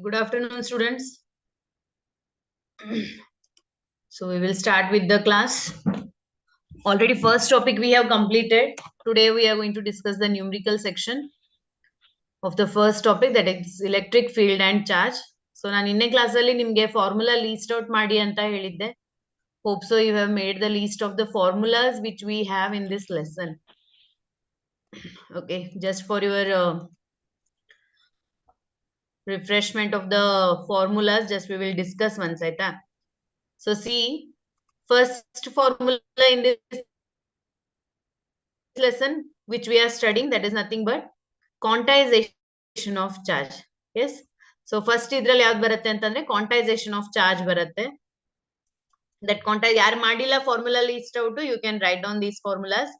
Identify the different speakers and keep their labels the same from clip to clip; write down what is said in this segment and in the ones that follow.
Speaker 1: Good afternoon, students. So we will start with the class. Already first topic we have completed. Today we are going to discuss the numerical section of the first topic, that is electric field and charge. So ನಾನು ಇನ್ನೇ class ಅಲ್ಲಿ ನಿಮಗೆ formula list out ಮಾಡಿ ಅಂತ ಹೇಳಿದ್ದೆ. Hope so you have made the list of the formulas which we have in this lesson. Okay, just for your refreshment of the formulas, just we will discuss once. So see, first formula in this lesson which we are studying, that is nothing but quantization of charge. Yes, so first idralli yav barutte antandre quantization of charge barutte. That yaar madilla formula list out, you can write down these formulas.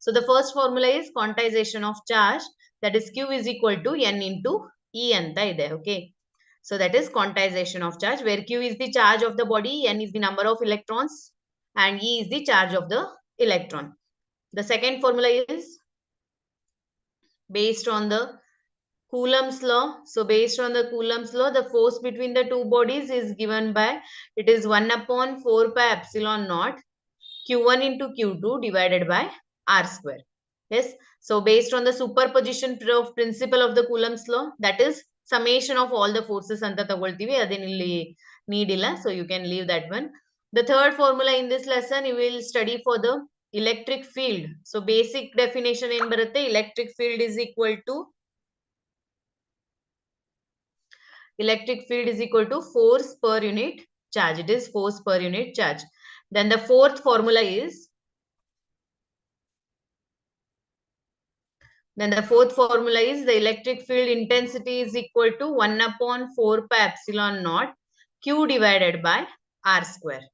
Speaker 1: So the first formula is quantization of charge, that is Q is equal to N into E anta ide. Okay, so that is quantization of charge, where Q is the charge of the body, N is the number of electrons, and E is the charge of the electron. The second formula is based on the Coulomb's law. So based on the Coulomb's law, the force between the two bodies is given by, it is 1 upon 4 pi epsilon naught Q1 into Q2 divided by R square. Yes, so based on the superposition of principle of the Coulomb's law, that is summation of all the forces anta tagoltivi, adin illi need illa, so you can leave that one. The third formula in this lesson you will study for the electric field. So basic definition in barutte, electric field is equal to force per unit charge. It is force per unit charge. Then the fourth formula is, the electric field intensity is equal to 1 upon 4 pi epsilon naught Q divided by R square.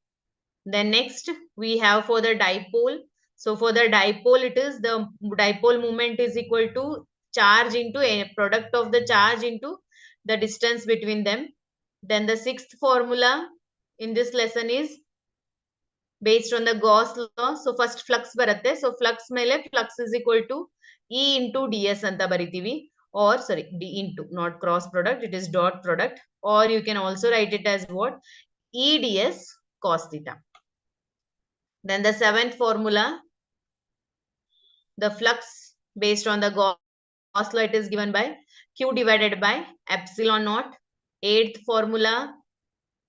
Speaker 1: Then next we have for the dipole. So for the dipole, it is the dipole moment is equal to charge into a product of the charge into the distance between them. Then the sixth formula in this lesson is based on the Gauss law. So first flux baratte. So flux mele flux is equal to E into ds anta baritivi, or sorry, D into, not cross product, it is dot product, or you can also write it as what, E ds cos theta. Then the seventh formula, the flux based on the Gauss law, it is given by Q divided by epsilon naught. Eighth formula,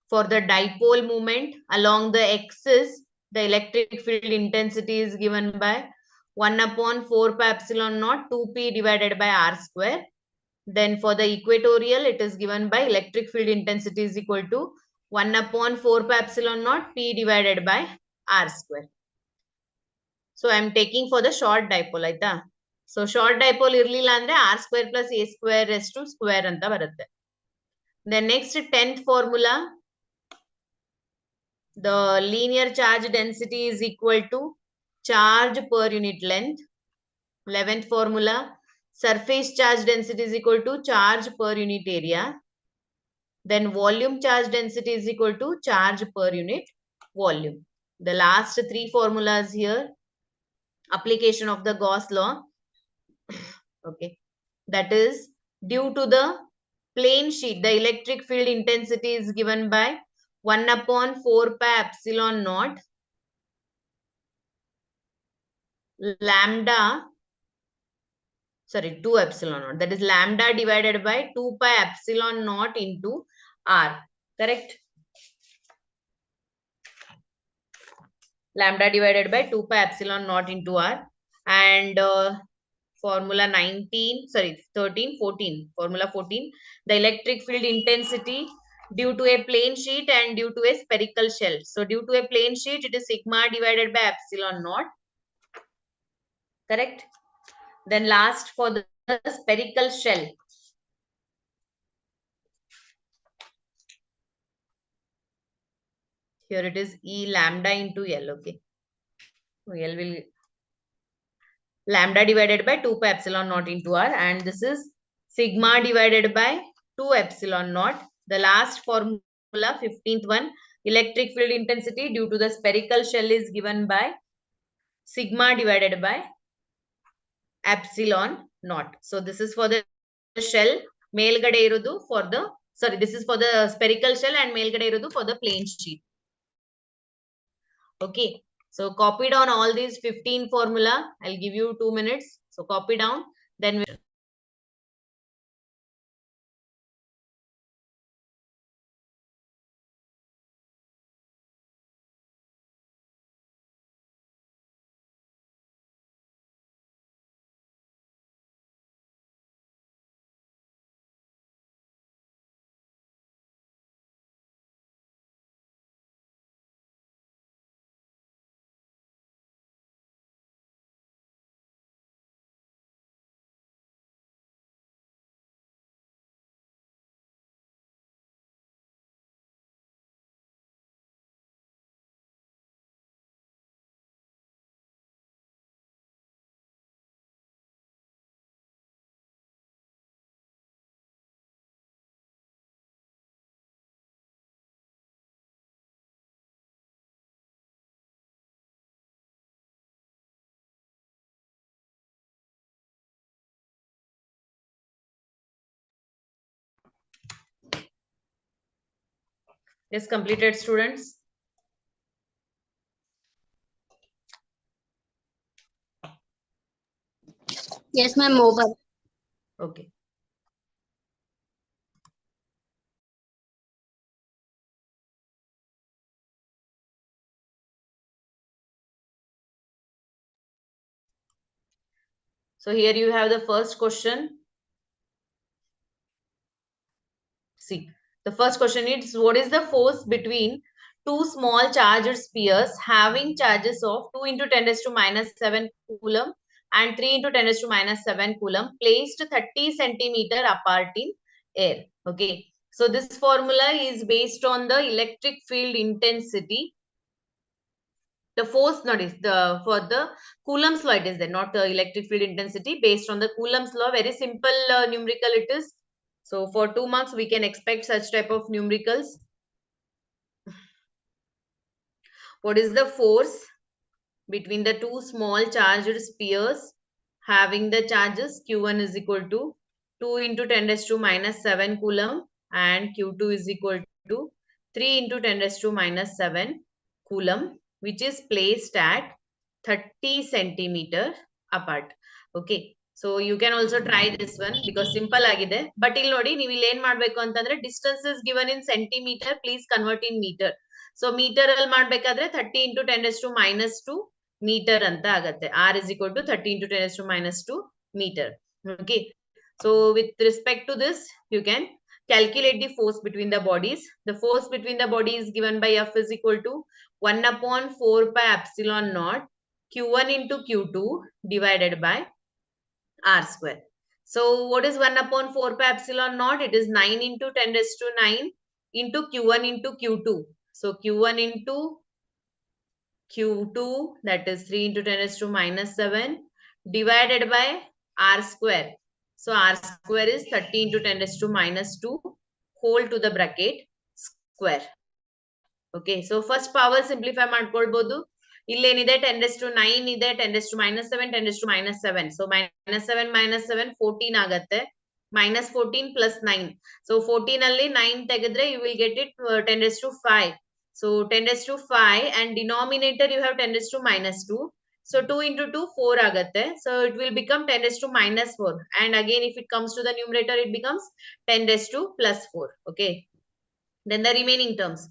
Speaker 1: for the dipole moment along the axis, the electric field intensity is given by 1 upon 4 pi epsilon naught 2p divided by R square. Then for the equatorial, it is given by electric field intensity is equal to 1 upon 4 pi epsilon naught p divided by R square. So I am taking for the short dipole aita. So short dipole irliಲ್ಲ andre R square plus A square raised to square anta barutte. Then next 10th formula, the linear charge density is equal to charge per unit length. 11th formula, surface charge density is equal to charge per unit area. Then volume charge density is equal to charge per unit volume. The last three formulas here, application of the Gauss law. Okay, that is due to the plane sheet, the electric field intensity is given by 1 upon 4 pi epsilon naught lambda, sorry, 2 epsilon naught, that is lambda divided by 2 pi epsilon naught into R. Correct? Lambda divided by 2 pi epsilon naught into R. And formula 19, sorry, 13, 14, formula 14, the electric field intensity due to a plane sheet and due to a spherical shell. So due to a plane sheet, it is sigma divided by epsilon naught. Correct? Then last for the spherical shell. Here it is E lambda into L. Okay. So L will lambda divided by 2 pi epsilon naught into R, and this is sigma divided by 2 epsilon naught. The last formula, 15th one, electric field intensity due to the spherical shell is given by sigma divided by epsilon naught. So this is for the shell. ಮೇಲ್ಗಡೆ ಇರೋದು for the, sorry, this is for the spherical shell and ಮೇಲ್ಗಡೆ ಇರೋದು for the plane sheet. Okay. So copy down all these 15 formula. I'll give you 2 minutes. So copy down. Then we just completed, students.
Speaker 2: Yes, ma'am, over.
Speaker 1: Okay. So here you have the first question. See, the first question is, what is the force between two small charged spheres having charges of 2 into 10 raised to minus 7 coulomb and 3 into 10 raised to minus 7 coulomb placed 30 centimeter apart in air? Okay. So this formula is based on the electric field intensity. The force, not is the, for the Coulomb's law it is there, not the electric field intensity, based on the Coulomb's law. Very simple numerical it is. So for 2 marks we can expect such type of numericals. What is the force between the two small charged spheres having the charges Q1 is equal to 2 into 10 raised to minus 7 coulomb and Q2 is equal to 3 into 10 raised to minus 7 coulomb, which is placed at 30 centimeter apart. Okay. So you can also try this one because simple agide. But ಇಲ್ಲಿ ನೋಡಿ ನೀವು ಇಲ್ಲಿ ಏನು ಮಾಡಬೇಕು ಅಂತಂದ್ರೆ distance is given in centimeter, please convert in meter. So meter ಅಲ್ಲಿ ಮಾಡಬೇಕಾದ್ರೆ 30 into 10 raised to minus 2 meter ಅಂತ ಆಗುತ್ತೆ. R is equal to 30 into 10 raised to minus 2 meter. Okay. So with respect to this, you can calculate the force between the bodies. The force between the bodies is given by F is equal to 1 upon 4 pi epsilon naught Q1 into Q2 divided by R square. So what is 1 upon 4 pi epsilon naught? It is 9 into 10 raised to 9 into Q1 into Q2. So Q1 into Q2, that is 3 into 10 raised to minus 7 divided by R square. So R square is 30 into 10 raised to minus 2 whole to the bracket square. Okay, so first power simplify ಮಾಡ್ಕೊಳ್ಬಹುದು. ಇಲ್ಲೇನಿದೆ 10 raised to 9 ಇದೆ, 10 raised to minus 7, 10 raised to minus 7. So minus 7 14 ಆಗತ್ತೆ. Minus 14 plus 9. So 14 ಅಲ್ಲಿ 9 ತೆಗೆದ್ರೆ you will get it 10 raised to 5. So 10 raised to 5 and denominator you have 10 raised to minus 2. So 2 into 2 4 ಆಗತ್ತೆ. So it will become 10 raised to minus 4. And again if it comes to the numerator it becomes 10 raised to plus 4. Okay. Then the remaining terms.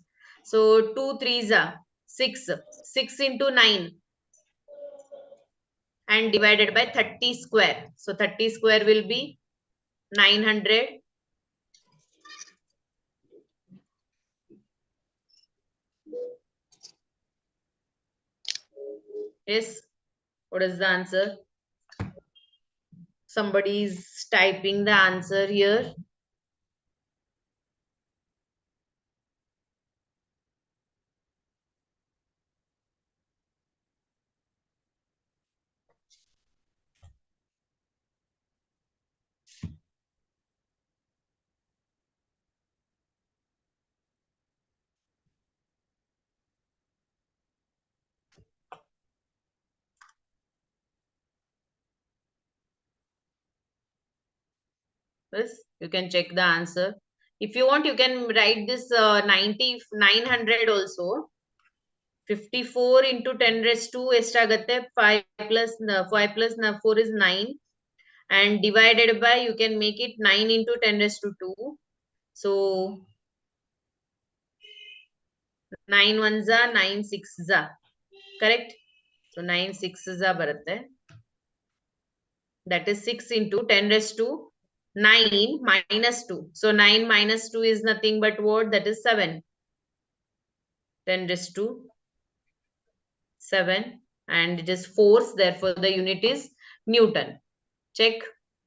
Speaker 1: So 2 3s are 6. 6 into 9 and divided by 30 square. So 30 square will be 900. Yes. What is the answer? Somebody is typing the answer here. Yes, you can check the answer. If you want, you can write this 900 also. 54 into 10 raised to ಎಷ್ಟಾಗತ್ತೆ 5 plus 5 plus 4 is 9 and divided by you can make it 9 into 10 raised to 2. So 9 ones are 9 sixes are correct. So 9 sixes are ಬರುತ್ತೆ. That is 6 into 10 raised to 9 minus 2. So 9 minus 2 is nothing but what? That is 7. 10 raised to 7 and it is force, therefore the unit is Newton. Check.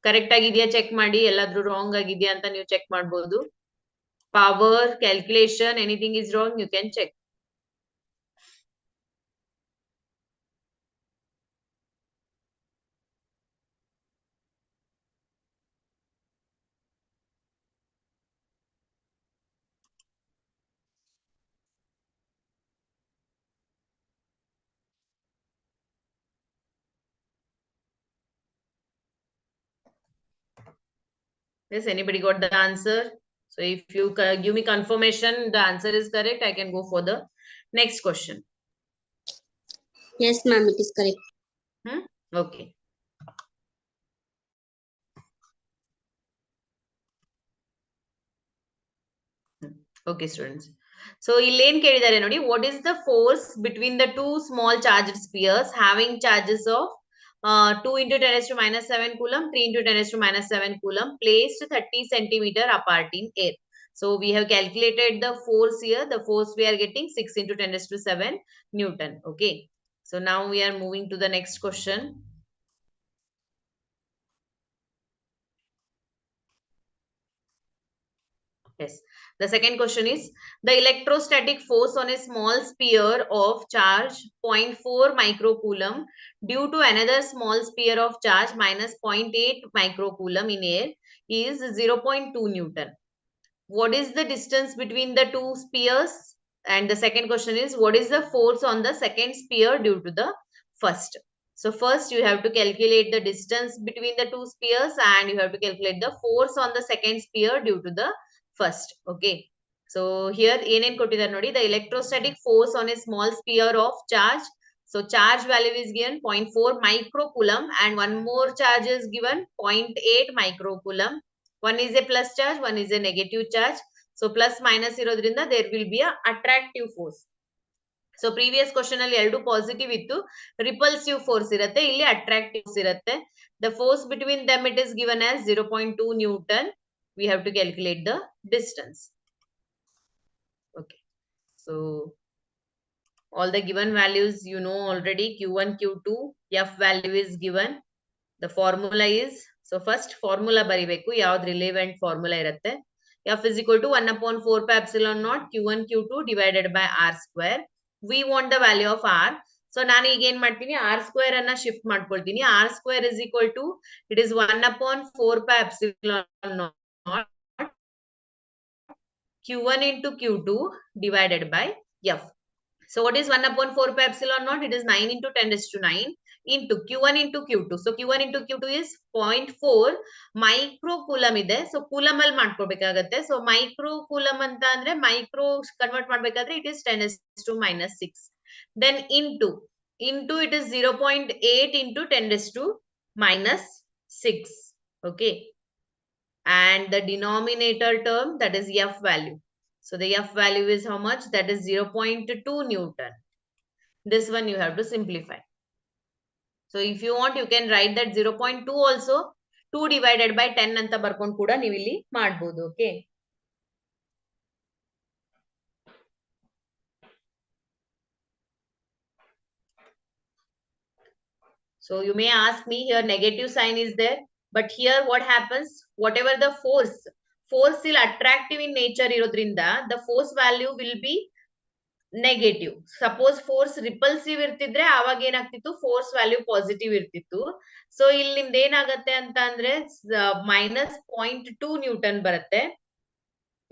Speaker 1: Correct ಆಗಿದೆಯಾ check ಮಾಡಿ. ಎಲ್ಲಾದ್ರೂ wrong ಆಗಿದೆಯಾ ಅಂತ ನೀವು check ಮಾಡಬಹುದು. Power, calculation, anything is wrong, you can check. Yes, anybody got the answer? So if you give me confirmation the answer is correct, I can go for the next question.
Speaker 2: Yes, ma'am, it is correct.
Speaker 1: Okay. Okay, students. So ಇಲ್ಲಿ ಏನ್ ಕೇಳಿದ್ದಾರೆ ನೋಡಿ, what is the force between the two small charged spheres having charges of 2 into 10 raised to minus 7 coulomb, 3 into 10 raised to minus 7 coulomb placed 30 centimeter apart in air. So we have calculated the force here. The force we are getting 6 into 10 raised to 7 Newton. Okay. So now we are moving to the next question. Yes. The second question is the electrostatic force on a small sphere of charge 0.4 microcoulomb due to another small sphere of charge minus 0.8 microcoulomb in air is 0.2 Newton. What is the distance between the two spheres? And the second question is what is the force on the second sphere due to the first? So first you have to calculate the distance between the two spheres and you have to calculate the force on the second sphere due to the first. Okay. So here ಏನೇನ್ ಕೊಟ್ಟಿದ್ದಾರೆ ನೋಡಿ, the electrostatic force on a small sphere of charge. So charge value is given 0.4 microcoulomb and one more charge is given 0.8 microcoulomb. One is a plus charge, one is a negative charge. So plus minus ಇರೋದ್ರಿಂದ there will be a attractive force. So previous question ಅಲ್ಲಿ ಎರಡು positive ಇತ್ತು, repulsive force ಇರುತ್ತೆ, ಇಲ್ಲಿ attractive force ಇರುತ್ತೆ. The force between them it is given as 0.2 Newton. We have to calculate the distance. Okay. So all the given values you know already. Q1, Q2, F value is given. The formula is, so first formula ಬರಿಬೇಕು, ಯಾವ್ದು relevant formula ಇರುತ್ತೆ. F is equal to 1 upon 4 pi epsilon naught Q1 Q2 divided by R square. We want the value of R. So ನಾನು ಈಗ ಏನ್ ಮಾಡ್ತೀನಿ, R square ಅನ್ನ shift ಮಾಡ್ಕೊಳ್ತೀನಿ. R square is equal to, it is 1 upon 4 pi epsilon naught Q1 into Q2 divided by F. So what is 1 upon 4 pi epsilon naught? It is 9 into 10 raised to 9 into Q1 into Q2. So Q1 into Q2 is 0.4 microcoulomb ಇದೆ. So coulomb ಅಲ್ಲಿ ಮಾಡ್ಕೋಬೇಕಾಗತ್ತೆ. So microcoulomb ಅಂತ ಅಂದ್ರೆ micro convert ಮಾಡ್ಬೇಕಾದ್ರೆ it is 10 raised to minus 6. Then into it is 0.8 into 10 raised to minus 6. Okay. And the denominator term, that is F value. So the F value is how much? That is 0.2 Newton. This one you have to simplify. So if you want, you can write that 0.2 also. 2 divided by 10 anta barkondu kuda ನೀವು ಇಲ್ಲಿ ಮಾಡಬಹುದು. Okay. So you may ask me here negative sign is there, but here what happens? Whatever the force will attractive in nature irodrinda, the force value will be negative. Suppose force repulsive ಇರ್ತಿದ್ರೆ ಅವಾಗ ಏನಾಗ್ತಿತ್ತು, force value positive ಇರ್ತಿತ್ತು. So ಇಲ್ಲಿ ನಿಮ್ದು ಏನಾಗತ್ತೆ ಅಂತ ಅಂದ್ರೆ minus 0.2 Newton ಬರುತ್ತೆ.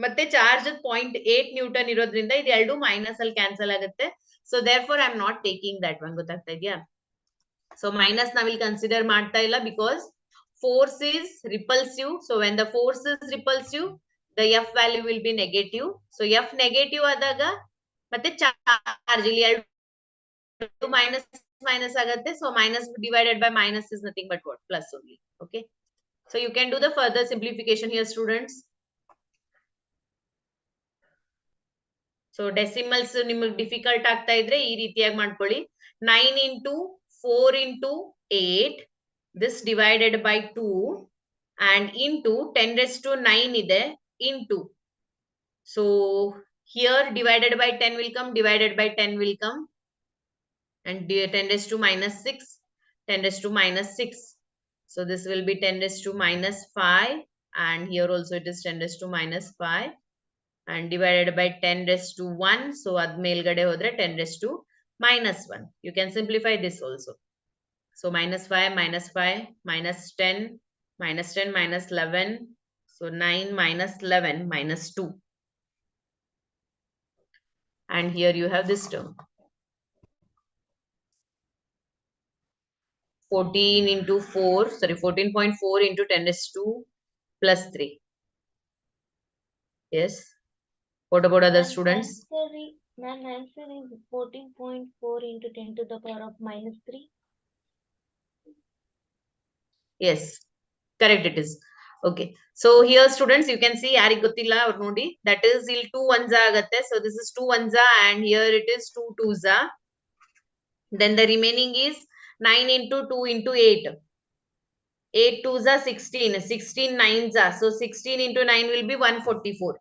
Speaker 1: ಮತ್ತೆ ಚಾರ್ಜ್ 0.8 ನ್ಯೂಟನ್ ಇರೋದ್ರಿಂದ ಇದು ಎರಡು ಮೈನಸ್ ಅಲ್ಲಿ ಕ್ಯಾನ್ಸಲ್ ಆಗುತ್ತೆ. So therefore I am not taking that one. ಗೊತ್ತಾಗ್ತಾ ಇದೆಯಾ? ಸೊ ಮೈನಸ್ ನಾವಿಲ್ಲಿ ಕನ್ಸಿಡರ್ ಮಾಡ್ತಾ ಇಲ್ಲ because force is repulsive. So when the force is repulsive, the F value will be negative. So F negative adaga, matte charge ili minus minus agate. So minus divided by minus is nothing but what? Plus only. Okay. So you can do the further simplification here, students. So decimals ನಿಮಗೆ difficult ಆಗ್ತಾ ಇದ್ರೆ ಈ ರೀತಿಯಾಗಿ ಮಾಡ್ಕೊಳ್ಳಿ 9 into 4 into 8 this divided by 2 and into 10 raised to 9 ಇದೆ into. So here divided by 10 will come, divided by 10 will come, and 10 raised to minus 6, 10 raised to minus 6. So this will be 10 raised to minus 5, and here also it is 10 raised to minus 5. And divided by 10 raised to 1. So ad melgade hodre 10 raised to minus 1. You can simplify this also. So minus 5, minus 5, minus 10, minus 10, minus 11. So 9 minus 11 minus 2. And here you have this term. 14 into 4, sorry, 14.4 into 10 raised to plus 3. Yes. What about other students?
Speaker 3: Ma'am, answer is 14.4 into 10 to the power of minus 3.
Speaker 1: Yes, correct it is. Okay, so here students, you can see yarig gottilla or nodi, that is il 2 ones agatte. So this is 2 ones and here it is 2 twos. Then the remaining is 9 into 2 into 8. 8 twos are 16, 16 nines are. So 16 into 9 will be 144.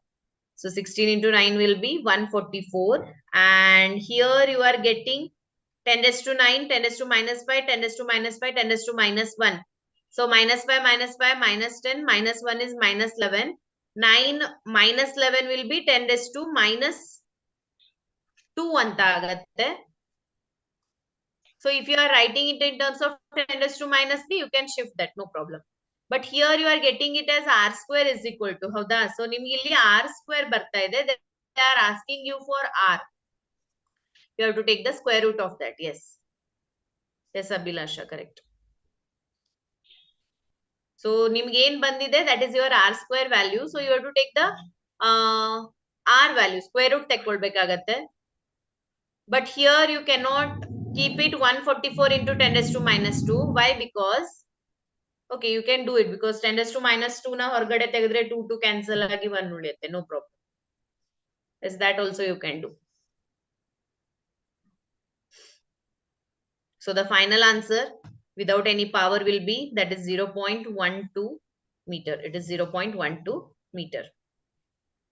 Speaker 1: So 16 into 9 will be 144. And here you are getting 10 raised to 9, 10 raised to minus 5, 10 raised to minus 5, 10 raised to minus 1. So minus 5, minus 5, minus 10, minus 1 is minus 11. 9 minus 11 will be 10 raised to minus 2 anta agatte. So if you are writing it in terms of 10 raised to minus 3, you can shift that, no problem. But here you are getting it as r square is equal to, hauda? So nimge illi r square barta ide. They are asking you for r. You have to take the square root of that. Yes. Yes, Abhilasha, correct. So nimge ಏನು ಬಂದಿದೆ, that is your r square value. So you have to take the r value, square root ತೆಕ್ಕೊಳ್ಬೇಕಾಗತ್ತೆ. But here you cannot keep it 144 into 10 raised to minus 2. Why? Because, okay, you can do it because 10 raised to minus 2 na ಹೊರಗಡೆ ತೆಗೆದ್ರೆ 2 cancel ಆಗಿ 1 ಉಳಿಯುತ್ತೆ. No problem. Yes, that also you can do. So the final answer without any power will be, that is 0.12 meter. It is 0.12 meter.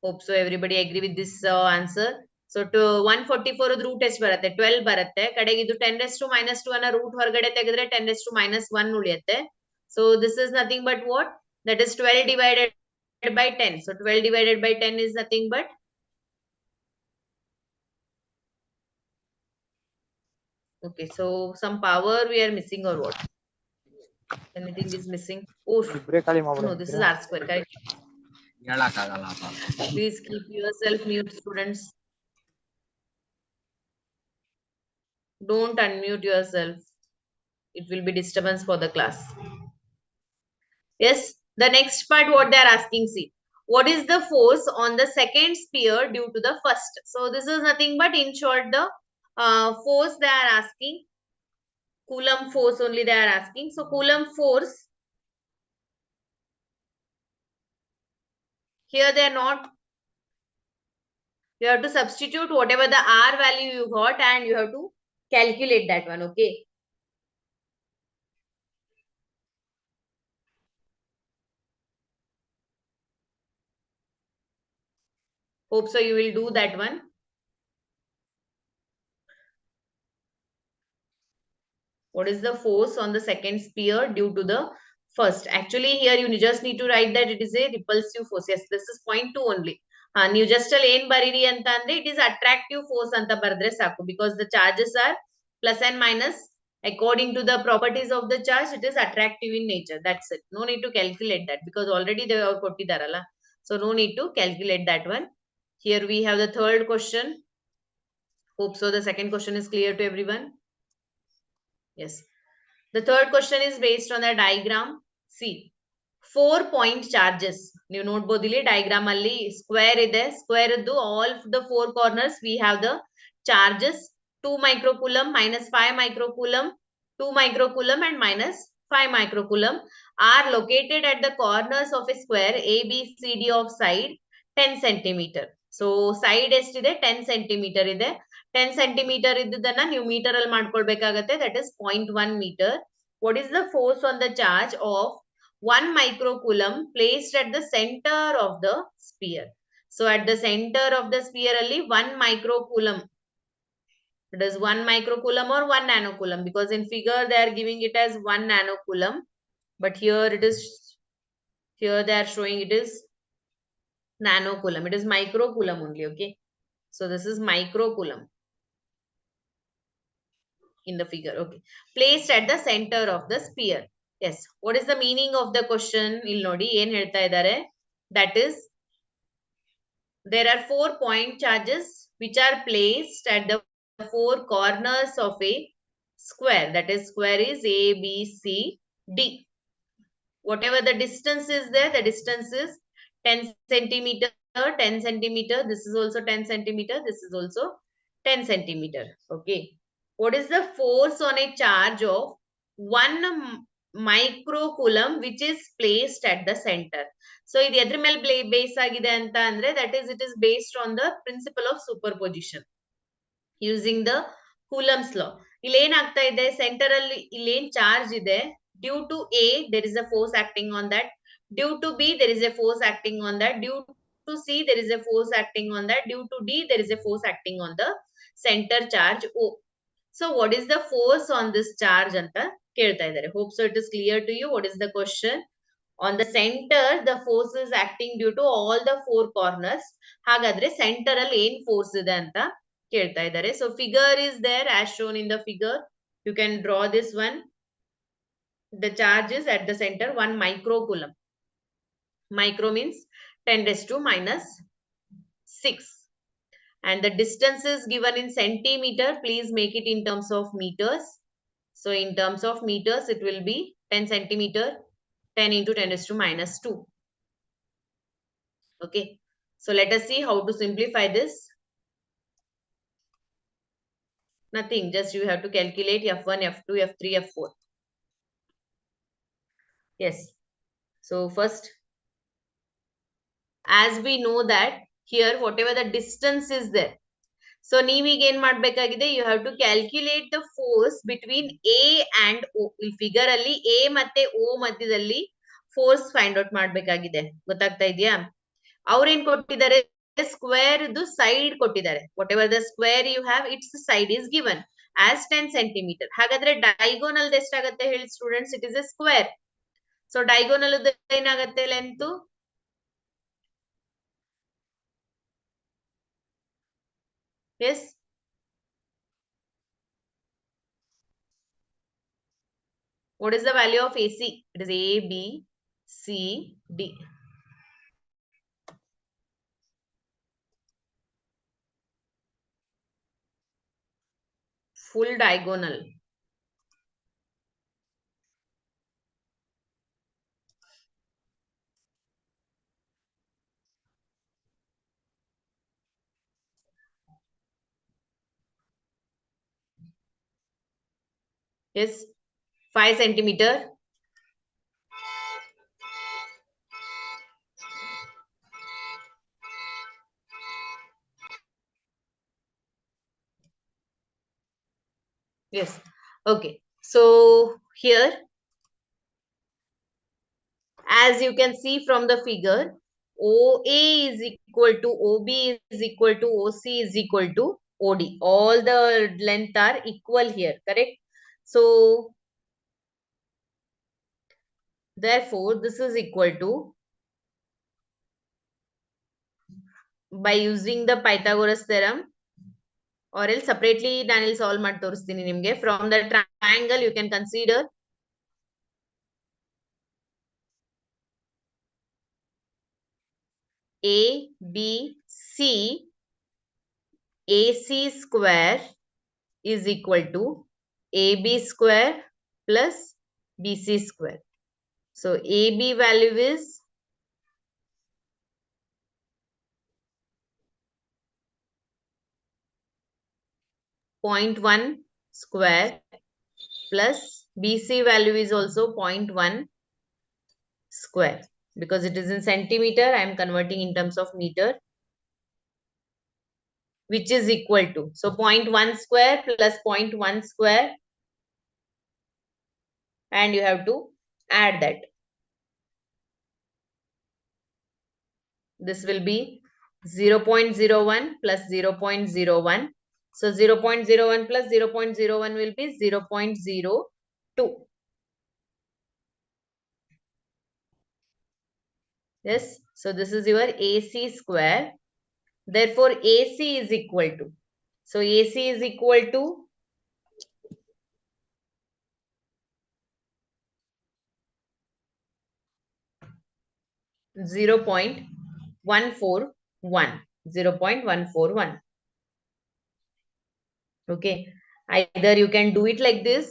Speaker 1: Hope so everybody agree with this answer. So to 144 root ಎಷ್ಟು ಬರುತ್ತೆ, 12 ಬರುತ್ತೆ. ಕಡೆಗೆ ಇದು 10 raised to minus 2 ಅನ್ನ root ಹೊರಗಡೆ ತೆಗೆದ್ರೆ 10 raised to minus 1 ಉಳಿಯುತ್ತೆ. So this is nothing but what? That is 12 divided by 10. So 12 divided by 10 is nothing but, okay, so some power we are missing or what? Anything is missing? Oh, no, this is r square, correct? Please keep yourself mute, students. Don't unmute yourself. It will be disturbance for the class. Yes, the next part what they are asking, see. What is the force on the second sphere due to the first? So this is nothing but, in short, the force they are asking. Coulomb force only they are asking. So Coulomb force, here they are not. You have to substitute whatever the r value you got and you have to calculate that one, okay? Hope so you will do that one. What is the force on the second sphere due to the first? Actually here you just need to write that it is a repulsive force. Yes, this is point 2 only. ನೀವು just ಏನ್ ಬರೀರಿ ಅಂತ ಅಂದ್ರೆ, it is attractive force ಅಂತ ಬರೆದ್ರೆ ಸಾಕು, because the charges are plus and minus according to the properties of the charge. It is attractive in nature. That's it. No need to calculate that because already they have ಕೊಟ್ಟಿದ್ದಾರಲ್ಲ. So no need to calculate that one. Here we have the third question. Hope so the second question is clear to everyone. Yes. The third question is based on the diagram. C 4 point charges ನೀವು ನೋಡಬಹುದು ಇಲ್ಲಿ diagram ಅಲ್ಲಿ square ಇದೆ square ಇದ್ದು all the 4 corners we have the charges 2 microcoulomb minus 5 microcoulomb 2 microcoulomb and minus 5 microcoulomb are located at the corners of a square ABCD of side 10 centimeter. So side ಎಷ್ಟಿದೆ 10 centimeter ಇದೆ 10 centimeter ಇದ್ದದನ್ನ ನೀವು metre ಅಲ್ಲಿ ಮಾಡ್ಕೊಳ್ಬೇಕಾಗತ್ತೆ that is 0.1 meter. What is the force on the charge of 1 microcoulomb placed at the center of the sphere? So at the center of the sphere ಅಲ್ಲಿ 1 microcoulomb, it is 1 microcoulomb or 1 nanocoulomb, because in figure they are giving it as 1 nanocoulomb, but here they are showing it is nanocoulomb. It is microcoulomb only. Okay, so this is microcoulomb in the figure. Okay, placed at the center of the sphere. Yes, what is the meaning of the question? Illi nodi ಏನು ಹೇಳ್ತಾ ಇದ್ದಾರೆ, that is there are 4 point charges which are placed at the 4 corners of a square. That is square is A, B, C, D. Whatever the distance is there, the distance is 10 centimeter, 10 centimeter. This is also 10 centimeter. This is also 10 centimeter. Okay. What is the force on a charge of 1 microcoulomb which is placed at the center? So, ಇದು ಎದ್ರ ಮೇಲೆ base ಆಗಿದೆ ಅಂತ ಅಂದ್ರೆ, that is, it is based on the principle of superposition using the Coulomb's law. ಇಲ್ಲಿ ಏನಾಗ್ತಾ ಇದೆ, centre ಅಲ್ಲಿ ಇಲ್ಲಿ ಏನ್ ಚಾರ್ಜ್ ಇದೆ, due to A there is a force acting on that, due to B there is a force acting on that, due to C there is a force acting on that, due to D there is a force acting on the center charge O. So what is the force on this charge anta kelta idare. Hope so it is clear to you. What is the question? On the center the force is acting due to all the 4 corners. ಹಾಗಾದ್ರೆ centre ಅಲ್ಲಿ ಏನ್ force ಇದೆ ಅಂತ ಕೇಳ್ತಾ ಇದ್ದಾರೆ. So figure is there as shown in the figure. You can draw this one. The charge is at the center 1 microcoulomb. Micro means 10 raised to minus 6. And the distance is given in centimeter. Please make it in terms of meters. So in terms of meters, it will be 10 centimeter, 10 into 10 raised to minus 2. Okay. So let us see how to simplify this. Nothing, just you have to calculate F1, F2, F3, F4. Yes. So first, as we know that here whatever the distance is there, so ನೀವೀಗ ಏನ್ ಮಾಡ್ಬೇಕಾಗಿದೆ, you have to calculate the force between A and O. ಈ figure ಅಲ್ಲಿ A ಮತ್ತೆ O ಮಧ್ಯದಲ್ಲಿ force find out ಮಾಡ್ಬೇಕಾಗಿದೆ. ಗೊತ್ತಾಗ್ತಾ ಇದೆಯಾ? ಅವ್ರೇನ್ ಕೊಟ್ಟಿದ್ದಾರೆ, ಸ್ಕ್ವೇರ್ ಸೈಡ್ ಕೊಟ್ಟಿದ್ದಾರೆ. Whatever the square you have, its side is given as 10 centimetre. ಹಾಗಾದ್ರೆ ಡೈಗೋನಲ್ ಎಷ್ಟಾಗತ್ತೆ ಹೇಳಿ students? It is a square. So diagonal ಏನಾಗತ್ತೆ length? Yes. What is the value of AC? It is A, B, C, D. Full diagonal. Yes, 5 centimeter. Yes. Okay. So here, as you can see from the figure, OA is equal to OB is equal to OC is equal to OD. All the length are equal here, correct? So therefore this is equal to, by using the Pythagoras theorem, or else separately ನಾನು ಇಲ್ಲಿ solve ಮಾಡಿ ತೋರಿಸ್ತೀನಿ ನಿಮಗೆ. From the triangle you can consider ABC, AC square is equal to AB square plus BC square. So AB value is 0.1 square plus BC value is also 0.1 square. Because it is in centimeter, I am converting in terms of meter, which is equal to, so 0.1 square plus 0.1 square, and you have to add that. This will be 0.01 plus 0.01. So 0.01 plus 0.01 will be 0.02. Yes, so this is your AC square. Therefore, AC is equal to, so AC is equal to 0.141. 0.141. Okay, either you can do it like this,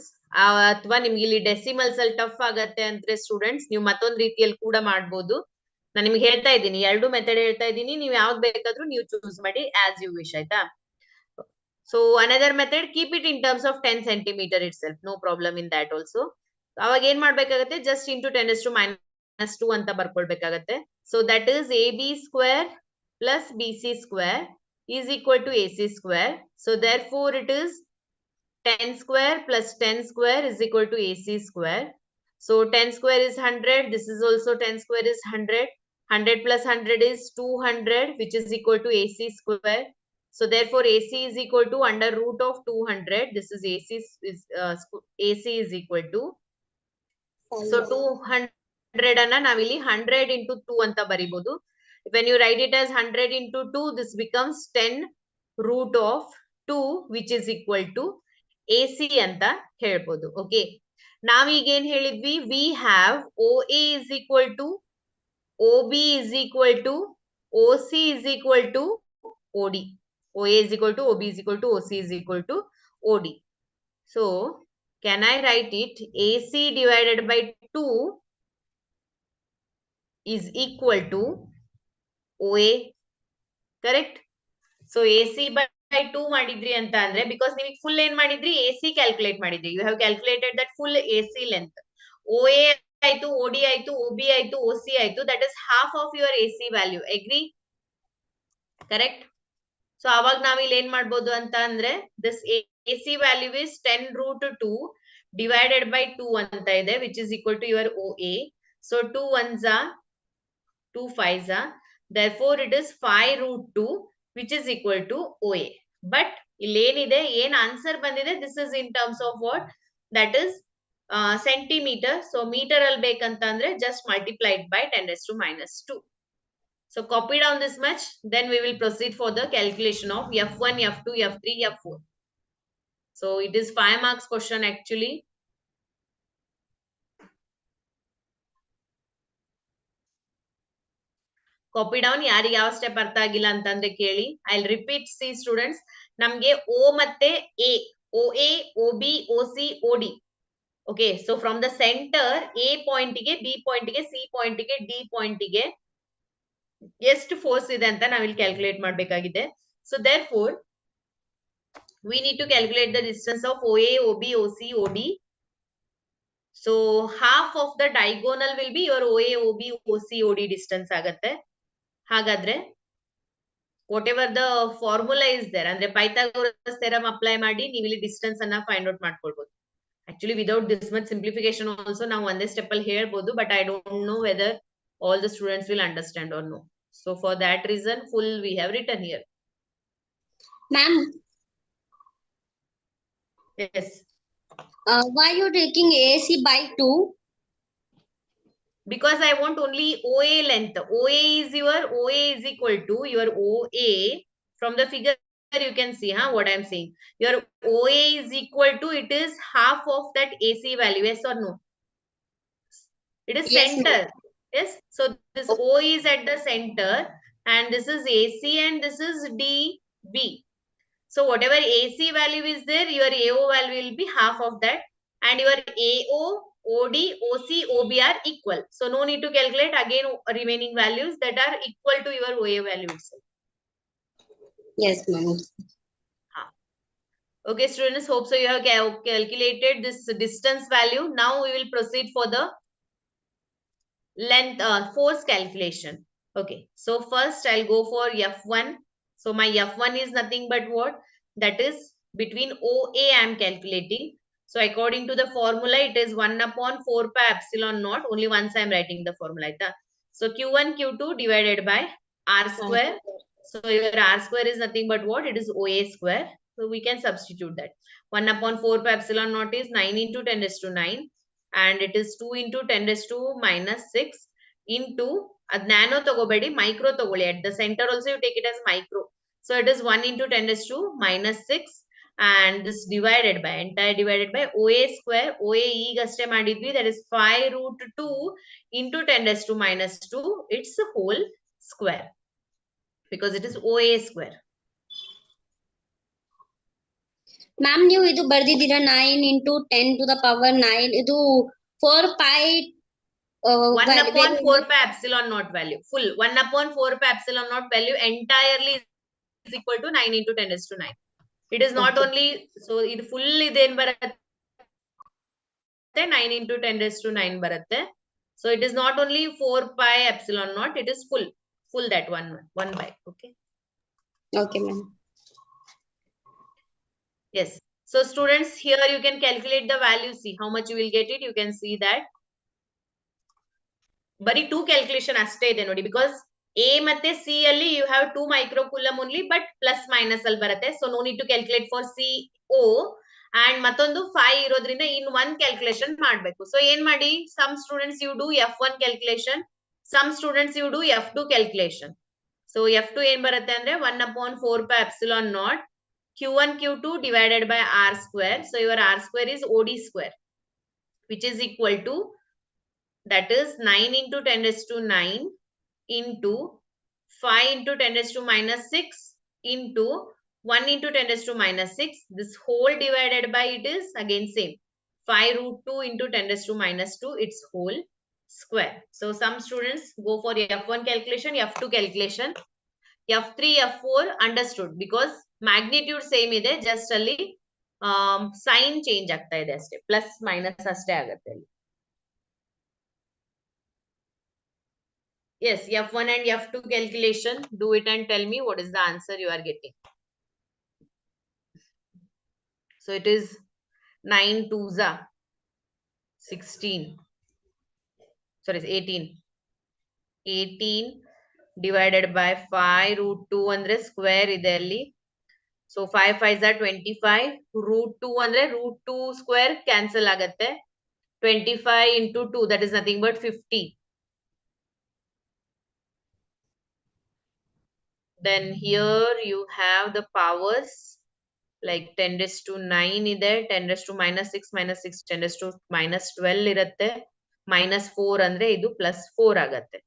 Speaker 1: ಅಥವಾ ನಿಮಗೆ ಇಲ್ಲಿ decimals ಅಲ್ಲಿ tough ಆಗತ್ತೆ ಅಂದ್ರೆ students ನೀವು ಮತ್ತೊಂದು ರೀತಿಯಲ್ಲಿ ಕೂಡ ಮಾಡಬಹುದು. ನಾನು ನಿಮ್ಗೆ ಹೇಳ್ತಾ ಇದ್ದೀನಿ, ಎರಡು ಮೆಥಡ್ ಹೇಳ್ತಾ ಇದ್ದೀನಿ, ನೀವು ಯಾವ್ದು ಬೇಕಾದ್ರೂ ನೀವು ಚೂಸ್ ಮಾಡಿ ಆಸ್ ಯು ವಿಶ್, ಆಯ್ತಾ. So another method, keep it in terms of 10 centimetre itself, no problem in that also. ಅವಾಗ ಏನ್ ಮಾಡ್ಬೇಕಾಗತ್ತೆ, ಜಸ್ಟ್ ಇಂಟು 10⁻²⁻² ಅಂತ ಬರ್ಕೊಳ್ಬೇಕಾಗತ್ತೆ. So that is AB square plus BC square is equal to AC square. So therefore it is 10 square plus 10 square is equal to AC square. So 10 square is 100. This is also 10 square is 100. 100 plus 100 is 200, which is equal to AC square. So therefore AC is equal to under root of 200. This is AC is equal to, so 200 ಅನ್ನ ನಾವಿಲ್ಲಿ 100 into 2 ಅಂತ ಬರಿಬಹುದು. When you write it as 100 into 2, this becomes 10 root of 2, which is equal to AC ಅಂತ ಹೇಳ್ಬೋದು. Okay, ನಾವೀಗ ಏನ್ ಹೇಳಿದ್ವಿ, we have OA is equal to OB is equal to OC is equal to OD. OA is equal to OB is equal to OC is equal to OD. So can I write it, AC divided by 2 is equal to OA, correct? So AC by 2 ಮಾಡಿದ್ರಿ ಅಂತ ಅಂದ್ರೆ, because ನಿಮಗೆ full ಏನ್ ಮಾಡಿದ್ರಿ, AC calculate ಮಾಡಿದ್ರಿ, you have calculated that full AC length. OA ಆಯ್ತು, OD ಆಯ್ತು, OB ಆಯ್ತು, OC ಆಯ್ತು, that is half of your AC value. Agree? Correct? So ಅವಾಗ ನಾವಿಲ್ಲಿ ಏನ್ ಮಾಡ್ಬೋದು ಅಂತ ಅಂದ್ರೆ, this AC value is 10 root 2 divided by 2 ಅಂತ ಇದೆ, which is equal to your OA. So 2 ones are 2 5s are, therefore it is 5 root 2, which is equal to OA. But ಇಲ್ಲಿ ಏನಿದೆ, ಏನ್ ಆನ್ಸರ್ ಬಂದಿದೆ, this is in terms of what, that is centimeter. So meter ಅಲ್ಲಿ ಬೇಕಂತ ಅಂದ್ರೆ just multiply it by 10⁻². So copy down this much, then we will proceed for the calculation of F1, F2, F3, F4. So it is 5 marks question actually. Copy down, ಯಾರಿಗೆ ಯಾವ step ಅರ್ಥ ಆಗಿಲ್ಲ ಅಂತಂದ್ರೆ ಕೇಳಿ. I will repeat. See students, ನಮ್ಗೆ O ಮತ್ತೆ A, OA, OB, OC, OD. Okay, so from the centre A point ಗೆ, B point ಗೆ, C ಪಾಯಿಂಟ್ ಗೆ, D ಪಾಯಿಂಟ್ ಗೆ ಎಷ್ಟು ಫೋರ್ಸ್ ಇದೆ ಅಂತ ನಾವಿಲ್ಲಿ ಕ್ಯಾಲ್ಕುಲೇಟ್ ಮಾಡಬೇಕಾಗಿದೆ. So therefore we need to calculate the distance of OA, OB, OC, OD. So half of the diagonal will be your OA, OB, OC, OD distance ಆಗತ್ತೆ. ಹಾಗಾದ್ರೆ whatever the formula is there, ಅಂದ್ರೆ Pythagoras theorem apply ಮಾಡಿ ನೀವು ಇಲ್ಲಿ distance ಅನ್ನ find out ಮಾಡ್ಕೊಳ್ಬಹುದು. Actually without this much simplification also ನಾವು ಒಂದೇ ಸ್ಟೆಪ್ ಅಲ್ಲಿ ಹೇಳ್ಬೋದು, but I don't know whether all the students will understand or no. So for that reason, full we have written here.
Speaker 2: Ma'am,
Speaker 1: Yes.
Speaker 2: Why you taking AC by 2?
Speaker 1: Because I want only OA length. OA is equal to your OA. From the figure you can see what I am saying. Your OA is equal to, it is half of that AC value. Yes or no? It is
Speaker 2: Yes,
Speaker 1: center. Yes. So this O is at the center, and this is AC, and this is DB. So whatever AC value is there, your AO value will be half of that, and your AO, OD, OC, OB are equal. So no need to calculate again remaining values that are equal to your OA value itself.
Speaker 2: Yes, ma'am.
Speaker 1: Okay, students, hope so you have calculated this distance value. Now we will proceed for the length force calculation. Okay, so first I'll go for F1. So my F1 is nothing but what? That is between OA I am calculating. So according to the formula, it is 1 upon 4 pi epsilon naught. Only once I am writing the formula. So Q1, Q2 divided by R square. So your R square is nothing but what? It is OA square. So we can substitute that. 1 upon 4 pi epsilon naught is 9 into 10 raised to 9. And it is 2 into 10 raised to minus 6 into nano togobedi, micro togoli. At the center also you take it as micro. So it is 1 into 10 raised to minus 6 and this divided by entire divided by OA square. OA gaste madidvi, that is 5 root 2 into 10 raised to minus 2. It's a whole square because it is OA square.
Speaker 2: Ma'am ನೀವು ಇದು ಬರ್ದಿದ್ದೀರಾ 9 into 10 to the power 9 ಇದು 4 pi
Speaker 1: 1 upon 4 pi epsilon naught value. Full 1 upon 4 pi epsilon naught value entirely is equal to 9 into 10 raised to 9. It is not only, so it full iden baratte 9 into 10 raised to 9 baratte. So it is not only 4 pi epsilon naught, it is full that one by. Okay.
Speaker 2: Okay, ma'am.
Speaker 1: Yes. So students, here you can calculate the value. See how much you will get it. You can see that. Bari 2 calculation ಅಷ್ಟೇ ಇದೆ ನೋಡಿ, because A ಮತ್ತೆ C ಅಲ್ಲಿ you have 2 microcoulomb only, but plus minus ಅಲ್ಲಿ ಬರುತ್ತೆ. So no need to calculate for CO. And ಮತ್ತೊಂದು 5 ಇರೋದ್ರಿಂದ in one calculation ಮಾಡಬೇಕು. So ಏನ್ ಮಾಡಿ, some students you do F1 calculation, some students you do F2 calculation. So F2 ಏನ್ ಬರುತ್ತೆ ಅಂದ್ರೆ 1 upon 4 pi epsilon naught Q1 Q2 divided by R square. So your R square is OD square, which is equal to, that is 9 into 10 raised to 9 into 5 into 10 raised to minus 6 into 1 into 10 raised to minus 6. This whole divided by, it is again same. 5 root 2 into 10 raised to minus 2, its whole square. So some students go for F1 calculation, F2 calculation. F3, F4 understood because magnitude same ide, just ಅಲ್ಲಿ sign change ಆಗ್ತಾ ಇದೆ ಅಷ್ಟೇ, plus minus ಅಷ್ಟೇ ಆಗುತ್ತೆ ಅಲ್ಲಿ. Yes, F1 and F2 calculation. Do it and tell me what is the answer you are getting. So it is 9 2s 16. Sorry, 18. 18 divided by 5 root 2 andre square ide alli. So 5 5s are 25. Root 2 andre root 2 square cancel ಆಗುತ್ತೆ. 25 into 2, that is nothing but 50. Then here you have the powers like 10 raised to 9 ಇದೆ, 10 raised to minus 6 minus 6 10 raised to minus 12 ಇರುತ್ತೆ, minus 4 ಅಂದ್ರೆ ಇದು plus 4 ಆಗತ್ತೆ.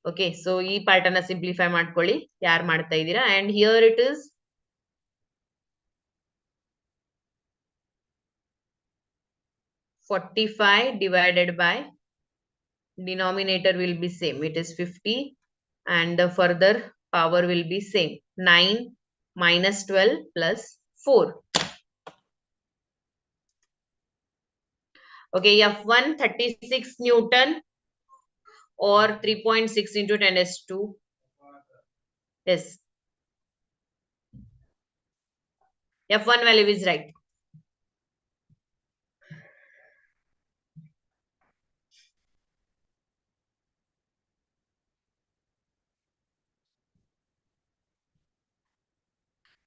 Speaker 1: Okay, so ಈ part ಅನ್ನ simplify ಮಾಡ್ಕೊಳ್ಳಿ ಯಾರು ಮಾಡ್ತಾ ಇದ್ದೀರಾ. And here it is 45 divided by, denominator will be same, it is 50, and the further power will be same, 9 minus 12 plus 4. Okay, F1 36 Newton or 3.6 into 10 raised to. Yes. F1 value is right.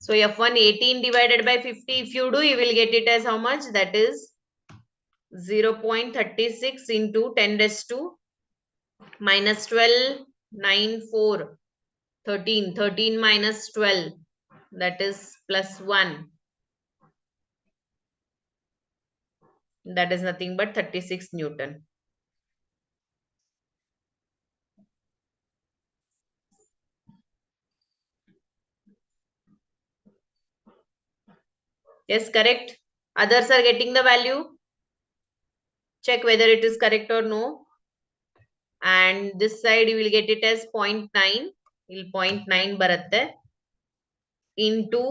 Speaker 1: So F1 18 divided by 50, if you do, you will get it as how much? That is 0.36 into 10 raised to minus 12, 9, 4, 13, 13 minus 12, that is plus 1. That is nothing but 36 Newton. Yes, correct. Others are getting the value. Check whether it is correct or no. And this side you will get it as 0.9. 0.9 baratte into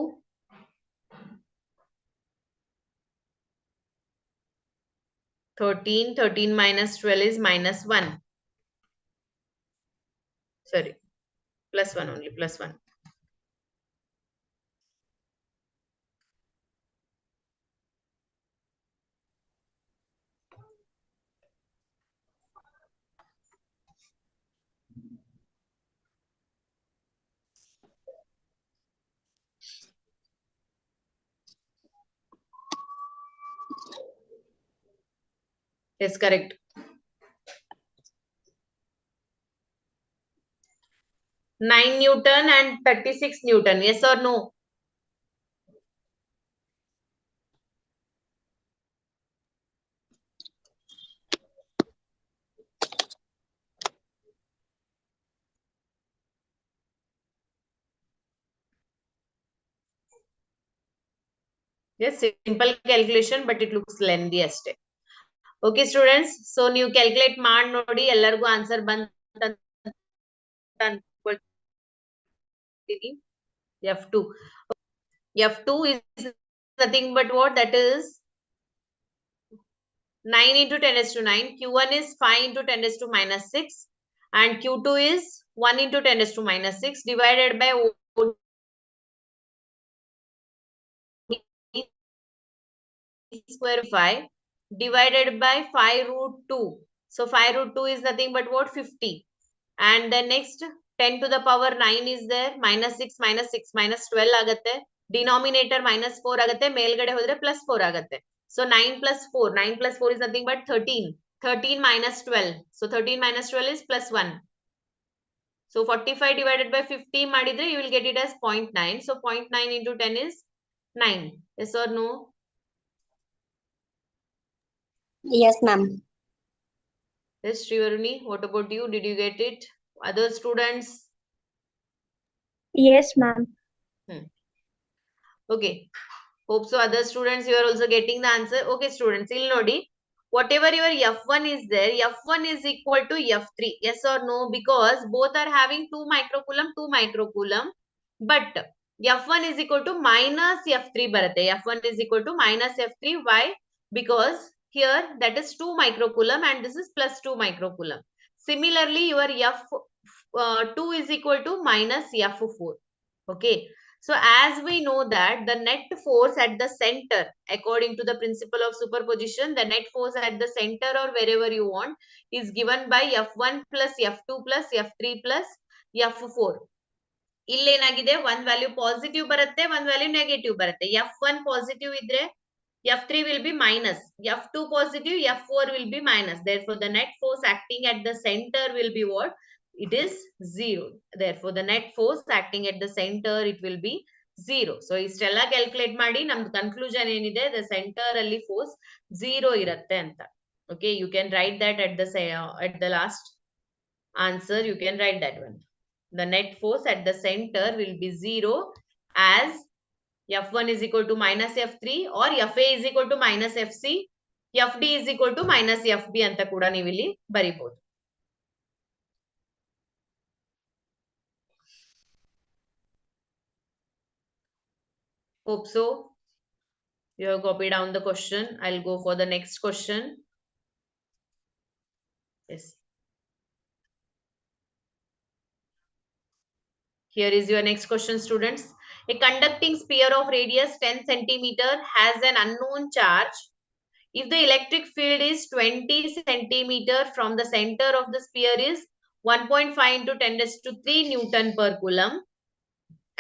Speaker 1: 13. 13 minus 12 is minus 1. Sorry, plus 1 only, plus 1. Yes, correct. 9 Newton and 36 Newton. Yes or no? Yes, simple calculation, but it looks lengthy aste. Okay, students. So, you calculate ಮಾಡಿ ನೋಡಿ ಎಲ್ಲರಿಗೂ answer ಬಂತ ಅನ್ಕೊಳ್ತೀನಿ. F2. F2 is nothing but what? That is 9 into 10 raised to 9. Q1 is 5 into 10 raised to minus 6. And Q2 is 1 into 10 raised to minus 6 divided by OD square 5 divided by 5 root 2. So 5 root 2 is nothing but what? 50. And then next 10 to the power 9 is there. Minus 6 minus 12 ಆಗತ್ತೆ. Denominator minus 4 ಆಗತ್ತೆ. ಮೇಲ್ಗಡೆ ಹೋದ್ರೆ plus 4 ಆಗತ್ತೆ. So 9 plus 4. 9 plus 4 is nothing but 13. 13 minus 12. So 13 minus 12 is plus 1. So 45 divided by 50 ಮಾಡಿದ್ರೆ you will get it as 0.9. So 0.9 into 10 is 9. Yes or no?
Speaker 2: Yes, ma'am.
Speaker 1: Yes, Srivaruni, what about you? Did you get it? Other students?
Speaker 3: Yes, ma'am.
Speaker 1: Okay. Hope so other students you are also getting the answer. Okay, students, il nodi. Whatever your F1 is there, F1 is equal to F3. Yes or no? Because both are having 2 microcoulomb, 2 microcoulomb. But F1 is equal to minus F3 baratte. F1 is equal to minus F3. Why? Because here that is 2 microcoulomb and this is plus 2 microcoulomb. Similarly, your F2 is equal to minus F4. Okay. So as we know that the net force at the center, according to the principle of superposition, the net force at the center or wherever you want is given by F1 plus F2 plus F3 plus F4. ಇಲ್ಲೇನಾಗಿದೆ one value positive ಬರುತ್ತೆ, one value negative ಬರುತ್ತೆ. F1 positive ಇದ್ರೆ F3 will be minus, F2 positive, F4 will be minus. Therefore, the net force acting at the center will be what? It is 0. Therefore, the net force acting at the center, it will be 0. So, ಇಷ್ಟೆಲ್ಲ calculate ಮಾಡಿ ನಮ್ದು conclusion ಏನಿದೆ, the center ಅಲ್ಲಿ force 0 ಇರುತ್ತೆ ಅಂತ. Okay, you can write that at the last answer, you can write that one. The net force at the center will be 0 as F1 is equal to minus F3 or FA is equal to minus FC, FD is equal to minus FB ಅಂತ ಕೂಡ ನೀವು ಇಲ್ಲಿ ಬರಿಬಹುದು. Hope so. You have copied down the question. I'll go for the next question. Yes. Here is your next question, students. A conducting sphere of radius 10 centimeter has an unknown charge. If the electric field is 20 centimeter from the center of the sphere is 1.5 into 10 raised to 3 Newton per coulomb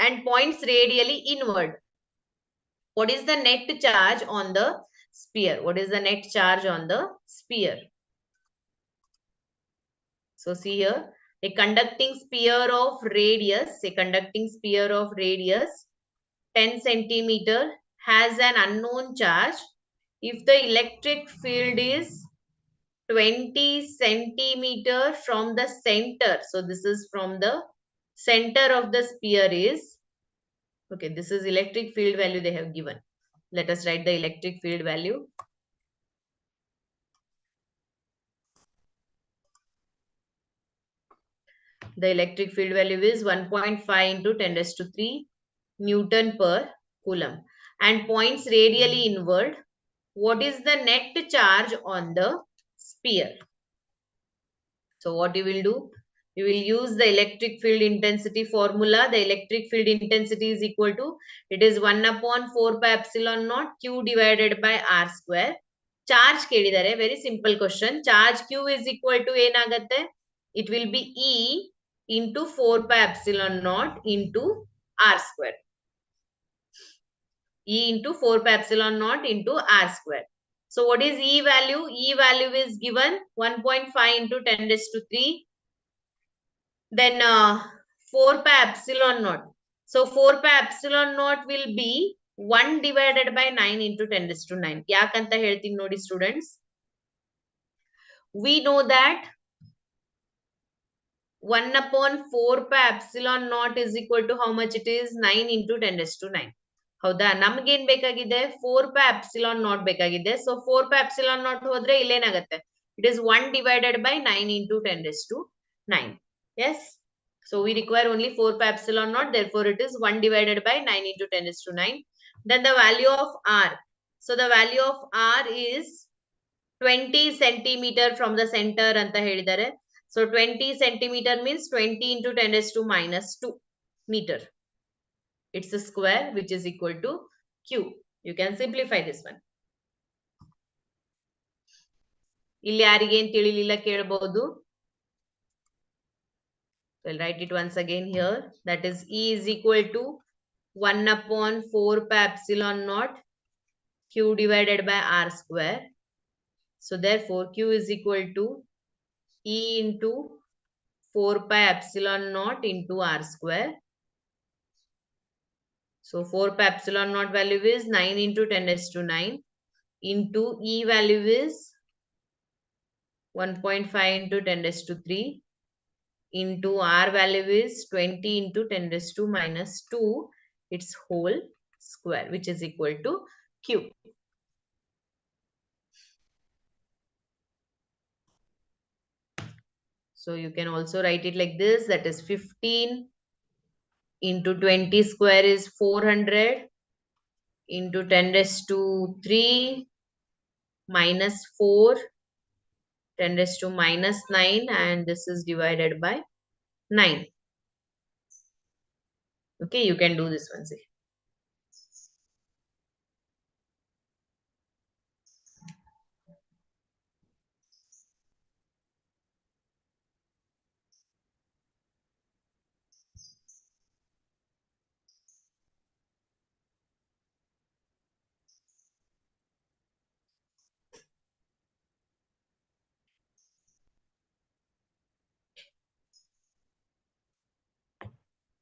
Speaker 1: and points radially inward. What is the net charge on the sphere? What is the net charge on the sphere? So see here, a conducting sphere of radius 10 centimeter has an unknown charge. If the electric field is 20 centimeter from the center, so this is from the center of the sphere is, okay, this is electric field value they have given. Let us write the electric field value. The electric field value is 1.5 into 10 raised to 3 Newton per Coulomb. And points radially inward. What is the net charge on the sphere? So what you will do? You will use the electric field intensity formula. The electric field intensity is equal to, it is 1 upon 4 pi epsilon naught Q divided by R square. Charge ಕೇಳಿದ್ದಾರೆ, very simple question. Charge Q is equal to ಏನಾಗತ್ತೆ? It will be E into 4 pi epsilon naught into R square. E into 4 pi epsilon naught into R square. So what is E value? E value is given 1.5 into 10 raised to 3. Then 4 pi epsilon naught. So 4 pi epsilon naught will be 1 divided by 9 into 10 raised to 9. ಯಾಕಂತ ಹೇಳ್ತೀನಿ ನೋಡಿ students. We know that 1 upon 4 pi epsilon naught is equal to how much it is? 9 into 10 raised to 9. ಹೌದಾ, ನಮ್ಗೇನ್ ಬೇಕಾಗಿದೆ? 4 pi epsilon naught ಬೇಕಾಗಿದೆ. So 4 pi epsilon naught ಹೋದ್ರೆ ಇಲ್ಲೇನಾಗತ್ತೆ? It is 1 divided by 9 into 10 raised to 9. Yes. So we require only 4 pi epsilon naught. Therefore, it is 1 divided by 9 into 10 raised to 9. Then the value of R. So the value of R is 20 centimeter from the center anta helidare. So 20 centimeter means 20 into 10 raised to minus 2 meter. It's a square which is equal to Q. You can simplify this one. ಇಲ್ಲಿ ಯಾರಿಗೆ ಏನು ತಿಳಿಲಿಲ್ಲ ಕೇಳಬಹುದು. We'll write it once again here. That is E is equal to 1 upon 4 pi epsilon naught Q divided by R square. So therefore Q is equal to E into 4 pi epsilon naught into R square. So 4 pi epsilon naught value is 9 into 10 raised to 9 into E value is 1.5 into 10 raised to 3 into R value is 20 into 10 raised to minus 2, its whole square, which is equal to Q. So you can also write it like this, that is 15 into 20 square is 400 into 10 raised to 3 minus 4, 10 raised to minus 9, and this is divided by 9. Okay, you can do this one. See.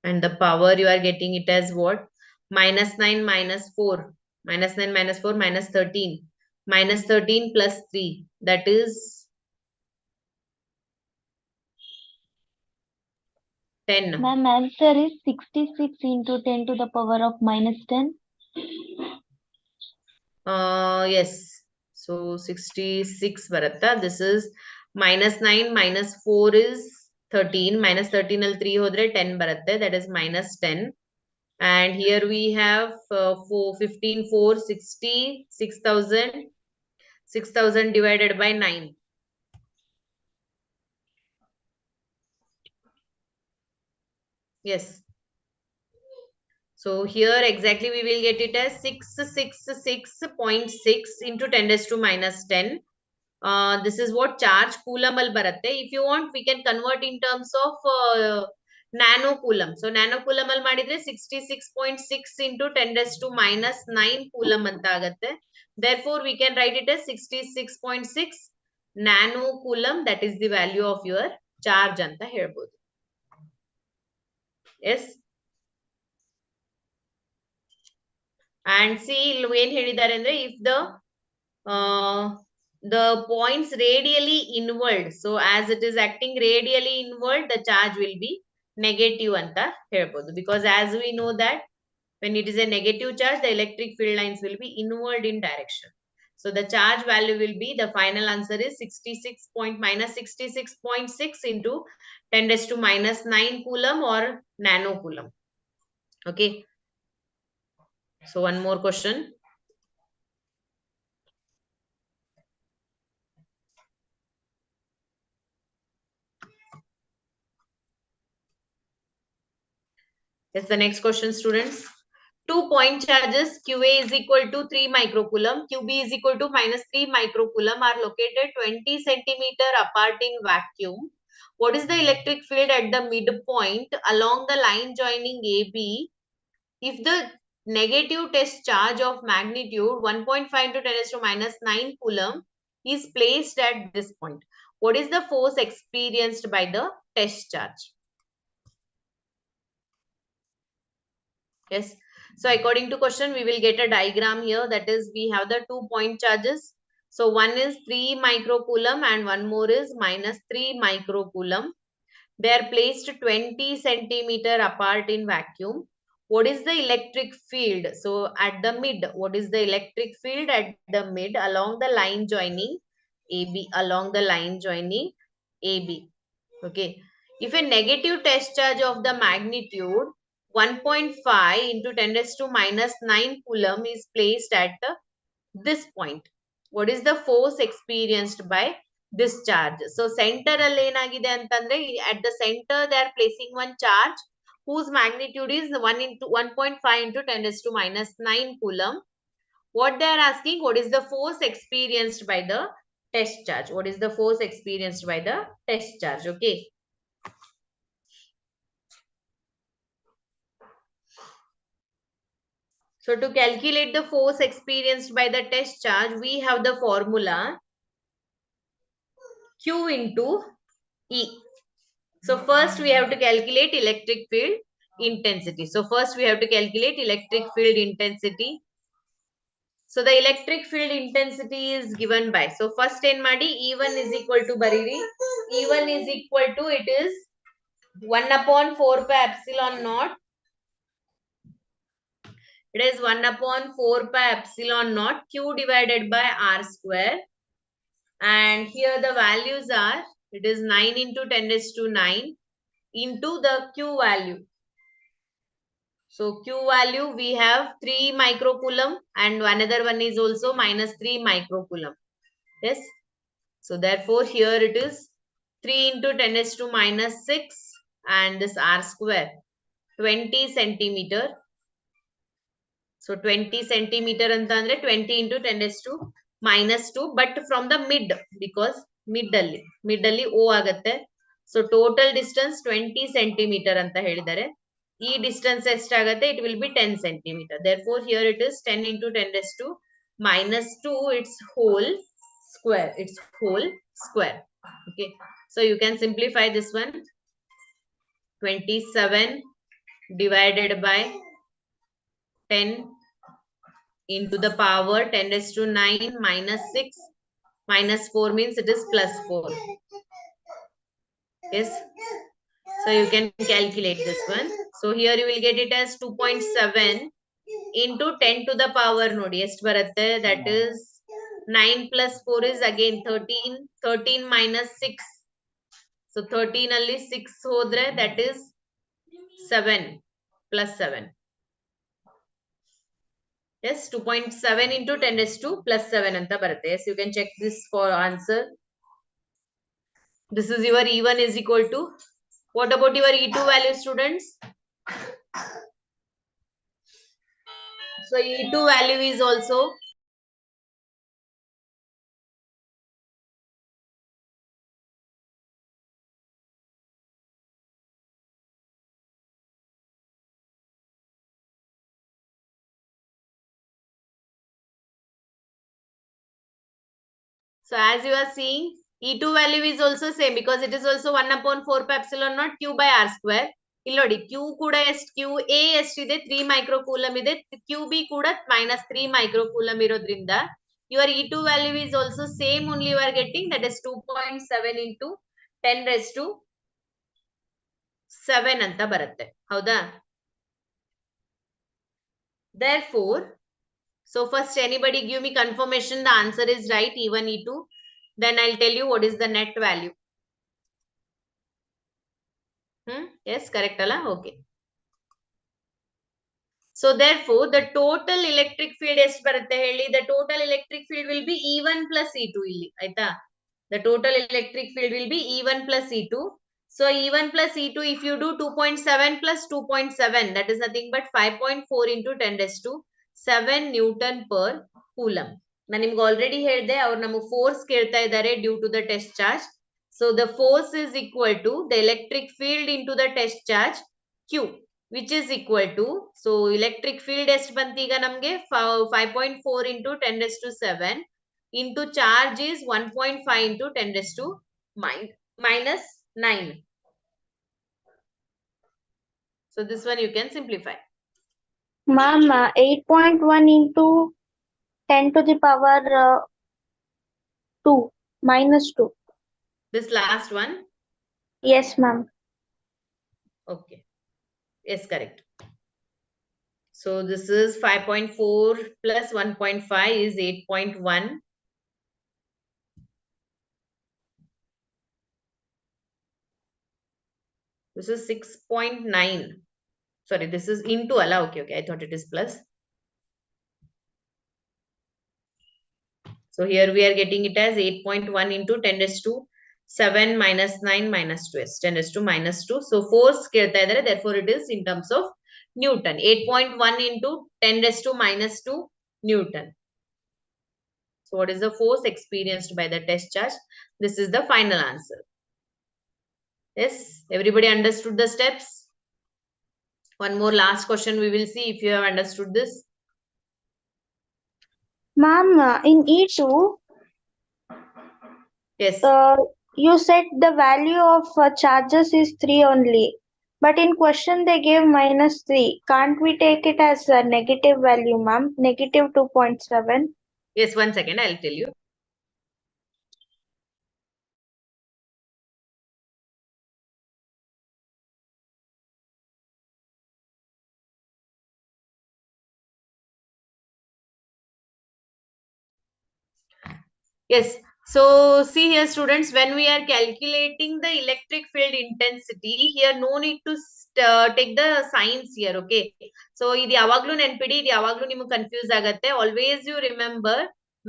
Speaker 1: And the power you are getting it as what? Minus 9 minus 4. Minus 9 minus 4 minus 13. Minus 13 plus 3. That is 10.
Speaker 3: Ma'am, answer is 66 into 10 to the power of minus 10.
Speaker 1: Yes. So 66 baratta. This is minus 9 minus 4 is 13. Minus 13 al 3 hodre 10 baratte. That is minus 10. And here we have 15, 4, 60, 6,000. 6,000 divided by 9. Yes. So here exactly we will get it as 666.6 into 10 raised to minus 10. This is what charge coulomb al baratte. If you want, we can convert in terms of nano coulomb. So nano coulomb al madidre 66.6 into 10 raised to minus 9 coulomb anta agatte. Therefore, we can write it as 66.6 nano coulomb. That is the value of your charge anta helbodu. Yes. And see, ಏನು ಹೇಳಿದ್ದಾರೆ ಅಂದ್ರೆ, if the points radially inward, so as it is acting radially inward, the charge will be negative anta helbodu, because as we know that when it is a negative charge, the electric field lines will be inward in direction. So the charge value will be, the final answer is 66.6 into 10 raised to minus 9 coulomb or nano coulomb. Okay. So one more question. Yes, the next question, students. 2 point charges QA is equal to 3 microcoulomb, QB is equal to minus 3 microcoulomb are located 20 centimeter apart in vacuum. What is the electric field at the midpoint along the line joining AB if the negative test charge of magnitude 1.5 into 10 raised to minus 9 coulomb is placed at this point? What is the force experienced by the test charge? Yes. So according to question, we will get a diagram here. That is, we have the 2 point charges. So one is 3 microcoulomb and one more is minus 3 microcoulomb. They are placed 20 centimeter apart in vacuum. What is the electric field? So at the mid, what is the electric field at the mid along the line joining AB, along the line joining AB? Okay. If a negative test charge of the magnitude 1.5 into 10 raised to minus 9 coulomb is placed at this point, what is the force experienced by this charge? So center alli enagide antandre, at the center they are placing one charge whose magnitude is 1.5 into 10 raised to minus 9 coulomb. What they are asking, what is the force experienced by the test charge? What is the force experienced by the test charge? Okay. So to calculate the force experienced by the test charge, we have the formula Q into E. So first we have to calculate electric field intensity. So first we have to calculate electric field intensity. So the electric field intensity is given by, so first in madi E1 is equal to bariri. E1 is equal to, it is 1 upon 4 pi epsilon naught. It is 1 upon 4 pi epsilon naught Q divided by R square. And here the values are, it is 9 into 10 raised to 9 into the Q value. So Q value we have 3 microcoulomb and another one is also minus 3 microcoulomb. Yes. So therefore here it is 3 into 10 raised to minus 6 and this R square 20 centimeter. So 20 centimeter antandre 20 into 10 raised to minus 2, but from the mid, because middalli O agatte. So total distance 20 centimeter anta helidare. E distance estaಗುತ್ತೆ, it will be 10 centimeter. Therefore here it is 10 into 10 raised to minus 2, its whole square. Its whole square. Okay. So you can simplify this one. 27 divided by 10 into the power 10 raised to 9 minus 6 minus 4 means it is plus 4. Yes. So you can calculate this one. So here you will get it as 2.7 into 10 to the power node. Yes, baratte, that is 9 plus 4 is again 13. 13 minus 6. So 13 alli 6 hodre, that is 7 plus 7. Yes, 2.7 into 10 raised to plus 7 anta barutte. Yes, you can check this for answer. This is your E1 is equal to. What about your E2 value, students? So E2 value is also. So as you are seeing, E2 value is also same because it is also 1 upon 4 pi epsilon naught Q by R square. Illodi Q kuda QA estiде 3 microcoulomb ide, QB kuda minus 3 microcoulomb irodrinda your E2 value is also same, only you are getting, that is 2.7 into 10 raised to 7 anta barutte. Hauda? Therefore, So first anybody give me confirmation the answer is right, E1, E2. Then I'll tell you what is the net value. Yes, correct alla? Okay. So therefore, the total electric field ಎಷ್ಟು ಬರುತ್ತೆ ಹೇಳಿ? The total electric field will be E1 plus E2 ಇಲ್ಲಿ ಆಯ್ತಾ? The total electric field will be E1 plus E2. So E1 plus E2, if you do 2.7 plus 2.7, that is nothing but 5.4 into 10 raised to 7 Newton per Coulomb. ನಾನು ನಿಮ್ಗೆ already ಹೇಳಿದೆ, ಅವ್ರು ನಮಗೆ force ಕೇಳ್ತಾ ಇದ್ದಾರೆ due to the test charge. So the force is equal to the electric field into the test charge Q, which is equal to, so electric field ಎಷ್ಟು ಬಂತು ಈಗ ನಮಗೆ 5.4 into 10 raised to 7 into charge is 1.5 into 10 raised to minus 9. So this one you can simplify.
Speaker 4: Ma'am, 8.1 into 10 to the power 2 minus 2.
Speaker 1: This last one?
Speaker 4: Yes, ma'am.
Speaker 1: Okay. Yes, correct. So this is 5.4 plus 1.5 is 8.1. This is 6.9. Sorry, this is into alla. Okay, okay. I thought it is plus. So here we are getting it as 8.1 into 10 raised to 7 minus 9 minus 2 is 10 raised to minus 2. So force ಕೇಳ್ತಾ ಇದ್ದಾರೆ, therefore it is in terms of Newton. 8.1 into 10 raised to minus 2 Newton. So what is the force experienced by the test charge? This is the final answer. Yes, everybody understood the steps? One more last question we will see if you have understood this.
Speaker 4: Ma'am, in E2,
Speaker 1: Yes.
Speaker 4: you said the value of charges is 3 only. But in question they gave minus 3. Can't we take it as a negative value, ma'am? Negative 2.7.
Speaker 1: Yes, one second, I'll tell you. Yes. So see here students, when we are calculating the electric field intensity, here no need to take the signs here, okay? So ಇದು ಯಾವಾಗ್ಲೂ ನೆನ್ಪಿಡಿ, ಇದು ಯಾವಾಗ್ಲೂ ನಿಮಗೆ confuse ಆಗತ್ತೆ. Always you remember,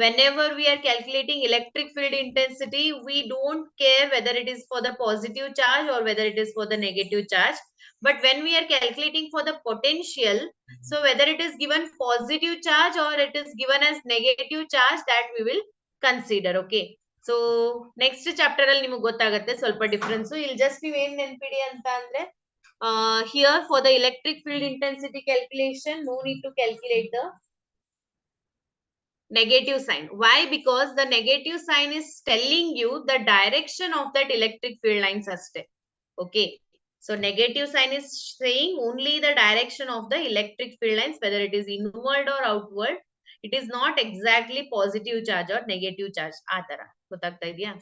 Speaker 1: whenever we are calculating electric field intensity, we don't care whether it is for the positive charge or whether it is for the negative charge. But when we are calculating for the potential, so whether it is given positive charge or it is given as negative charge, that we will consider. Okay, so next chapter ಅಲ್ಲಿ ನಿಮಗೆ ಗೊತ್ತಾಗುತ್ತೆ ಸ್ವಲ್ಪ difference. ಇಲ್ಲಿ just ನೀವು ಏನ್ ನೆನ್ಪಿಡಿ ಅಂತ ಅಂದ್ರೆ, here for the electric field intensity calculation, no need to calculate the negative sign. Why? Because the negative sign is telling you the direction of that electric field lines aste. Okay, so negative sign is saying only the direction of the electric field lines, whether it is inward or outward. It is not exactly positive charge or negative charge. ಆ ತರ ಗೊತ್ತಾಗ್ತಾ ಇದೆಯಾ?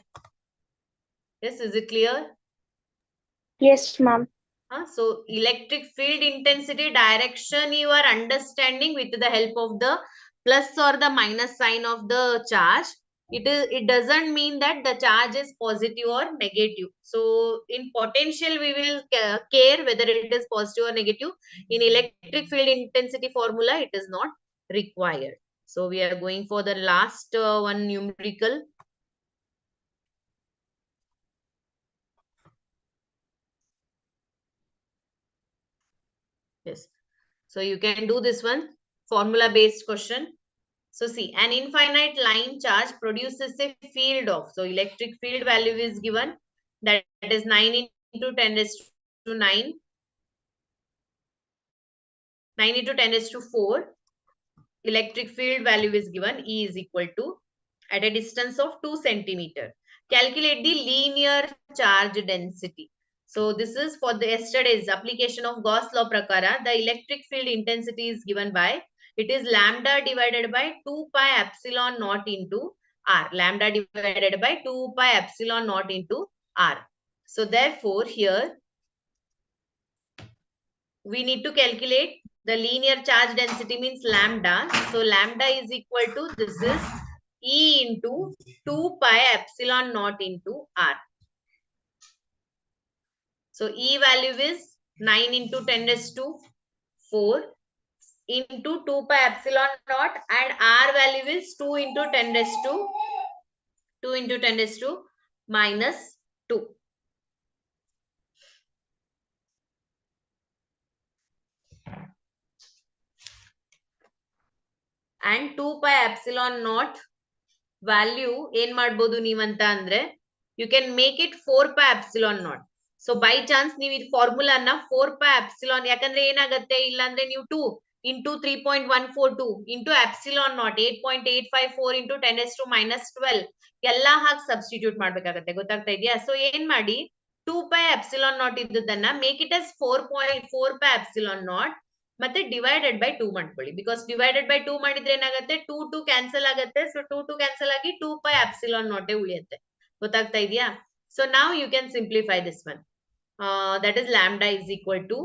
Speaker 1: Yes, is it clear?
Speaker 4: Yes, ma'am.
Speaker 1: So electric field intensity direction you are understanding with the help of the plus or the minus sign of the charge. It doesn't mean that the charge is positive or negative. So in potential we will care whether it is positive or negative. In electric field intensity formula it is not required. So we are going for the last one numerical. Yes. So you can do this one, formula based question. So see, an infinite line charge produces a field of, so electric field value is given, that is 9 into 10 raised to 9, 9 into 10 raised to 4. Electric field value is given, E is equal to, at a distance of 2 centimeter. Calculate the linear charge density. So this is for the yesterday's application of Gauss law prakara. The electric field intensity is given by, it is lambda divided by 2 pi epsilon naught into R. Lambda divided by 2 pi epsilon naught into R. So therefore here we need to calculate The linear charge density means lambda. So lambda is equal to, this is E into 2 pi epsilon naught into R. So E value is 9 into 10 raised to 4 into 2 pi epsilon naught, and R value is 2 into 10 raised to minus 2. And 2 pi epsilon naught value ಏನ್ ಮಾಡ್ಬೋದು ನೀವಂತ ಅಂದ್ರೆ, you can make it 4 pi epsilon naught. So by chance ನೀವು ಈ ಫಾರ್ಮುಲಾನ 4 pi epsilon, ಯಾಕಂದ್ರೆ ಏನಾಗುತ್ತೆ, ಇಲ್ಲಾಂದ್ರೆ ನೀವು 2 into 3.142 into epsilon naught 8.854 into 10 raised to minus 12 ಎಲ್ಲ ಹಾಕಿ ಸಬ್ಸ್ಟಿಟ್ಯೂಟ್ ಮಾಡ್ಬೇಕಾಗತ್ತೆ. ಗೊತ್ತಾಗ್ತಾ ಇದೆಯಾ? ಸೊ ಏನ್ ಮಾಡಿ, 2 pi epsilon naught ಇದ್ದದನ್ನ make it as 4.4 pi epsilon naught ಮತ್ತೆ ಡಿವೈಡೆಡ್ ಬೈ 2 ಮಾಡ್ಕೊಳ್ಳಿ. ಬಿಕಾಸ್ ಡಿವೈಡೆಡ್ ಬೈ 2 ಮಾಡಿದ್ರೆ ಏನಾಗುತ್ತೆ, 2 ಕ್ಯಾನ್ಸಲ್ ಆಗುತ್ತೆ. ಸೊ 2 ಕ್ಯಾನ್ಸಲ್ ಆಗಿ 2 pi epsilon naught ಉಳಿಯುತ್ತೆ. ಗೊತ್ತಾಗ್ತಾ ಇದೆಯಾ? ಸೊ ನಾವು you can simplify this one. That is lambda is equal to,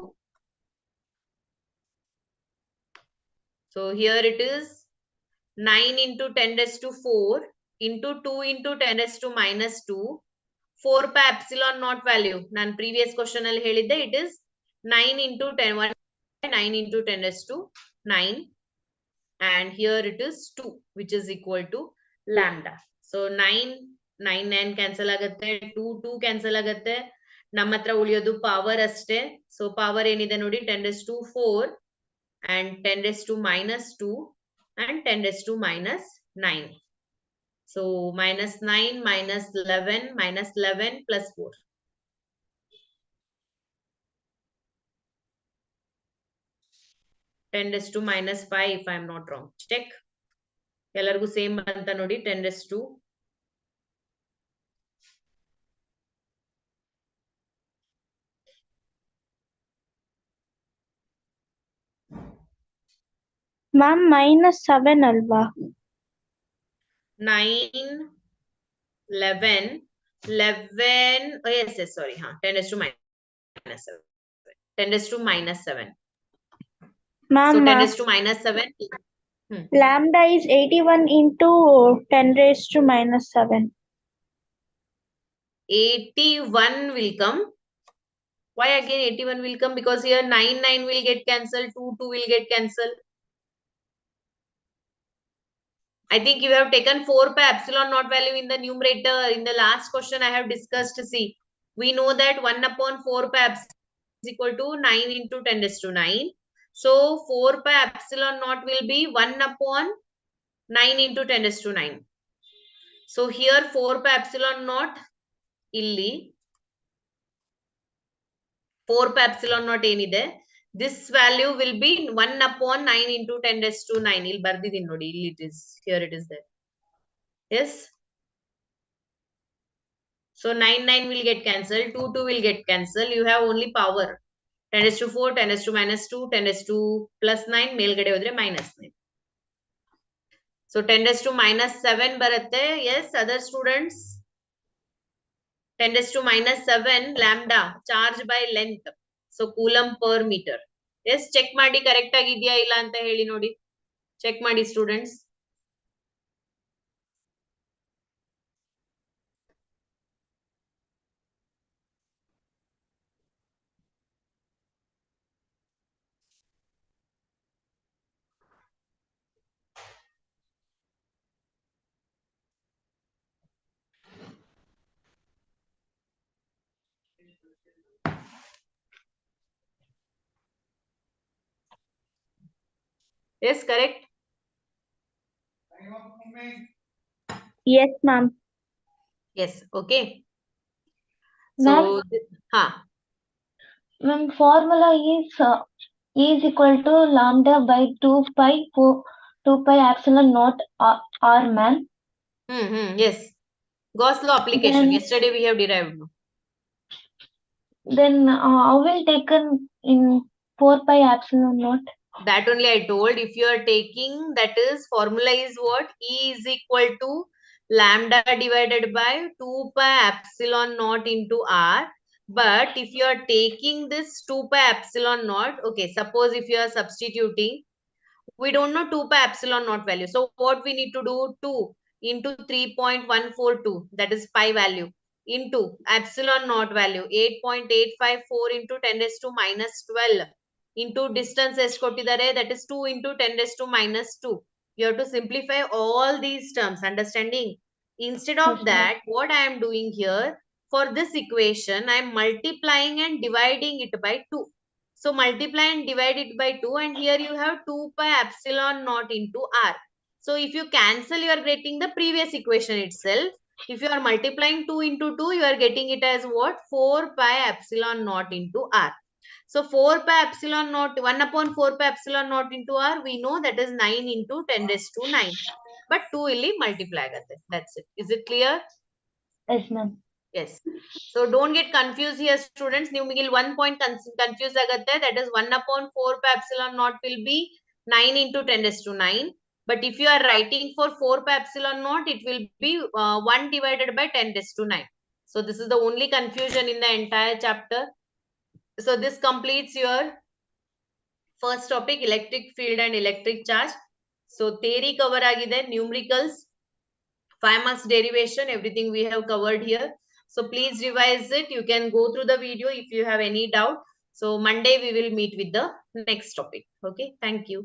Speaker 1: so here it is 9 into 10 raised to 4 into 2 into 10 raised to minus 2, 4 pi epsilon naught value. Nan previous question alli helidde, it is 9 into 10, 9 into 10 raised to 9, and here it is 2, which is equal to lambda. So 9 cancel ಆಗುತ್ತೆ, 2 cancel ಆಗುತ್ತೆ, ನಮ್ಮ ಹತ್ರ ಉಳಿಯೋದು power ಅಷ್ಟೇ. So power ಏನಿದೆ ನೋಡಿ, 10 raised to 4 and 10 raised to minus 2 and 10 raised to minus 9. So minus 9 minus 11 plus 4. 10 raised to minus 5 if I am not wrong. Check. ಎಲ್ಲರಿಗೂ same ಅಂತ ನೋಡಿ. 10 raised to
Speaker 4: ಮ್ಯಾಮ್ -7 ಅಲ್ವಾ?
Speaker 1: 9, 11, oh yes, sorry, 10 raised to minus 7. 10 raised to minus 7.
Speaker 4: Ma'am
Speaker 1: So 10 raised to minus 7.
Speaker 4: lambda is 81 into 10 raised to minus 7.
Speaker 1: 81 will come. Why again 81 will come? Because here 9 will get cancelled, 2 will get cancelled. I think you have taken 4 pi epsilon naught value in the numerator. In the last question I have discussed, see, we know that 1 upon 4 pi epsilon is equal to 9 into 10 raised to 9. So 4 pi epsilon naught will be 1 upon 9 into 10 raised to 9. So here 4 pi epsilon naught illi 4 pi epsilon naught ಏನಿದೆ, this value will be 1 upon 9 into 10 raised to 9. ಇಲ್ಲಿ ಬರ್ದಿದ್ದೀನಿ ನೋಡಿ, ಇಲ್ಲಿ it is, here it is there. Yes. So 9 will get cancelled, 2 will get cancelled. You have only power 10 raised to 4, 10 raised to minus 2, 10 raised to plus 9, ಮೇಲ್ಗಡೆ ಹೋದ್ರೆ minus 9. So 10 raised to minus 7 ಬರುತ್ತೆ. Yes, other students. 10 raised to minus 7 lambda charge by length. So coulomb per meter. Yes, check ಮಾಡಿ correct ಆಗಿದೆಯಾ ಇಲ್ಲ ಅಂತ ಹೇಳಿ ನೋಡಿ. Check ಮಾಡಿ students. Yes, correct.
Speaker 4: Yes, ma'am.
Speaker 1: Yes, okay.
Speaker 2: Ma'am?
Speaker 1: So,
Speaker 2: Ma'am, formula is E is equal to lambda by 2 pi epsilon naught R, ma'am.
Speaker 1: yes. Gauss law application.
Speaker 2: Then-
Speaker 1: Yesterday we have derived.
Speaker 2: Then how will taken in 4 pi epsilon naught?
Speaker 1: That only I told. If you are taking, that is, formula is what? E is equal to lambda divided by 2 pi epsilon naught into R. But if you are taking this 2 pi epsilon naught, okay, suppose if you are substituting, we don't know 2 pi epsilon naught value. So what we need to do, 2 into 3.142, that is pi value, into epsilon naught value, 8.854 into 10 raised to minus 12, into distance ಎಷ್ಟು ಕೊಟ್ಟಿದ್ದಾರೆ, that is 2 into 10 raised to minus 2. You have to simplify all these terms, understanding? Instead of
Speaker 2: Yes, ma'am.
Speaker 1: that, what I am doing here, for this equation, I am multiplying and dividing it by 2. So multiply and divide it by 2, and here you have 2 pi epsilon naught into r. So if you cancel, you are getting the previous equation itself. If you are multiplying 2 into 2, you are getting it as what? 4 pi epsilon naught into r. So 4 pi epsilon naught, 1 upon 4 pi epsilon naught into r, we know that is 9 into 10 raised to 9. But 2 ಇಲ್ಲಿ multiply ಆಗುತ್ತೆ. That's it. Is it clear?
Speaker 2: Yes, ma'am.
Speaker 1: Yes. So don't get confused here, students. ನಿಮಗೆ ಇಲ್ಲಿ 1 point confuse ಆಗುತ್ತೆ. That is 1 upon 4 pi epsilon naught will be 9 into 10 raised to 9. But if you are writing for 4 pi epsilon naught, it will be 1 divided by 10 raised to 9. So this is the only confusion in the entire chapter. So this completes your first topic, electric field and electric charge. So theory cover agide, numericals, 5 marks derivation, everything we have covered here. So please revise it. You can go through the video if you have any doubt. So Monday we will meet with the next topic. Okay, thank you.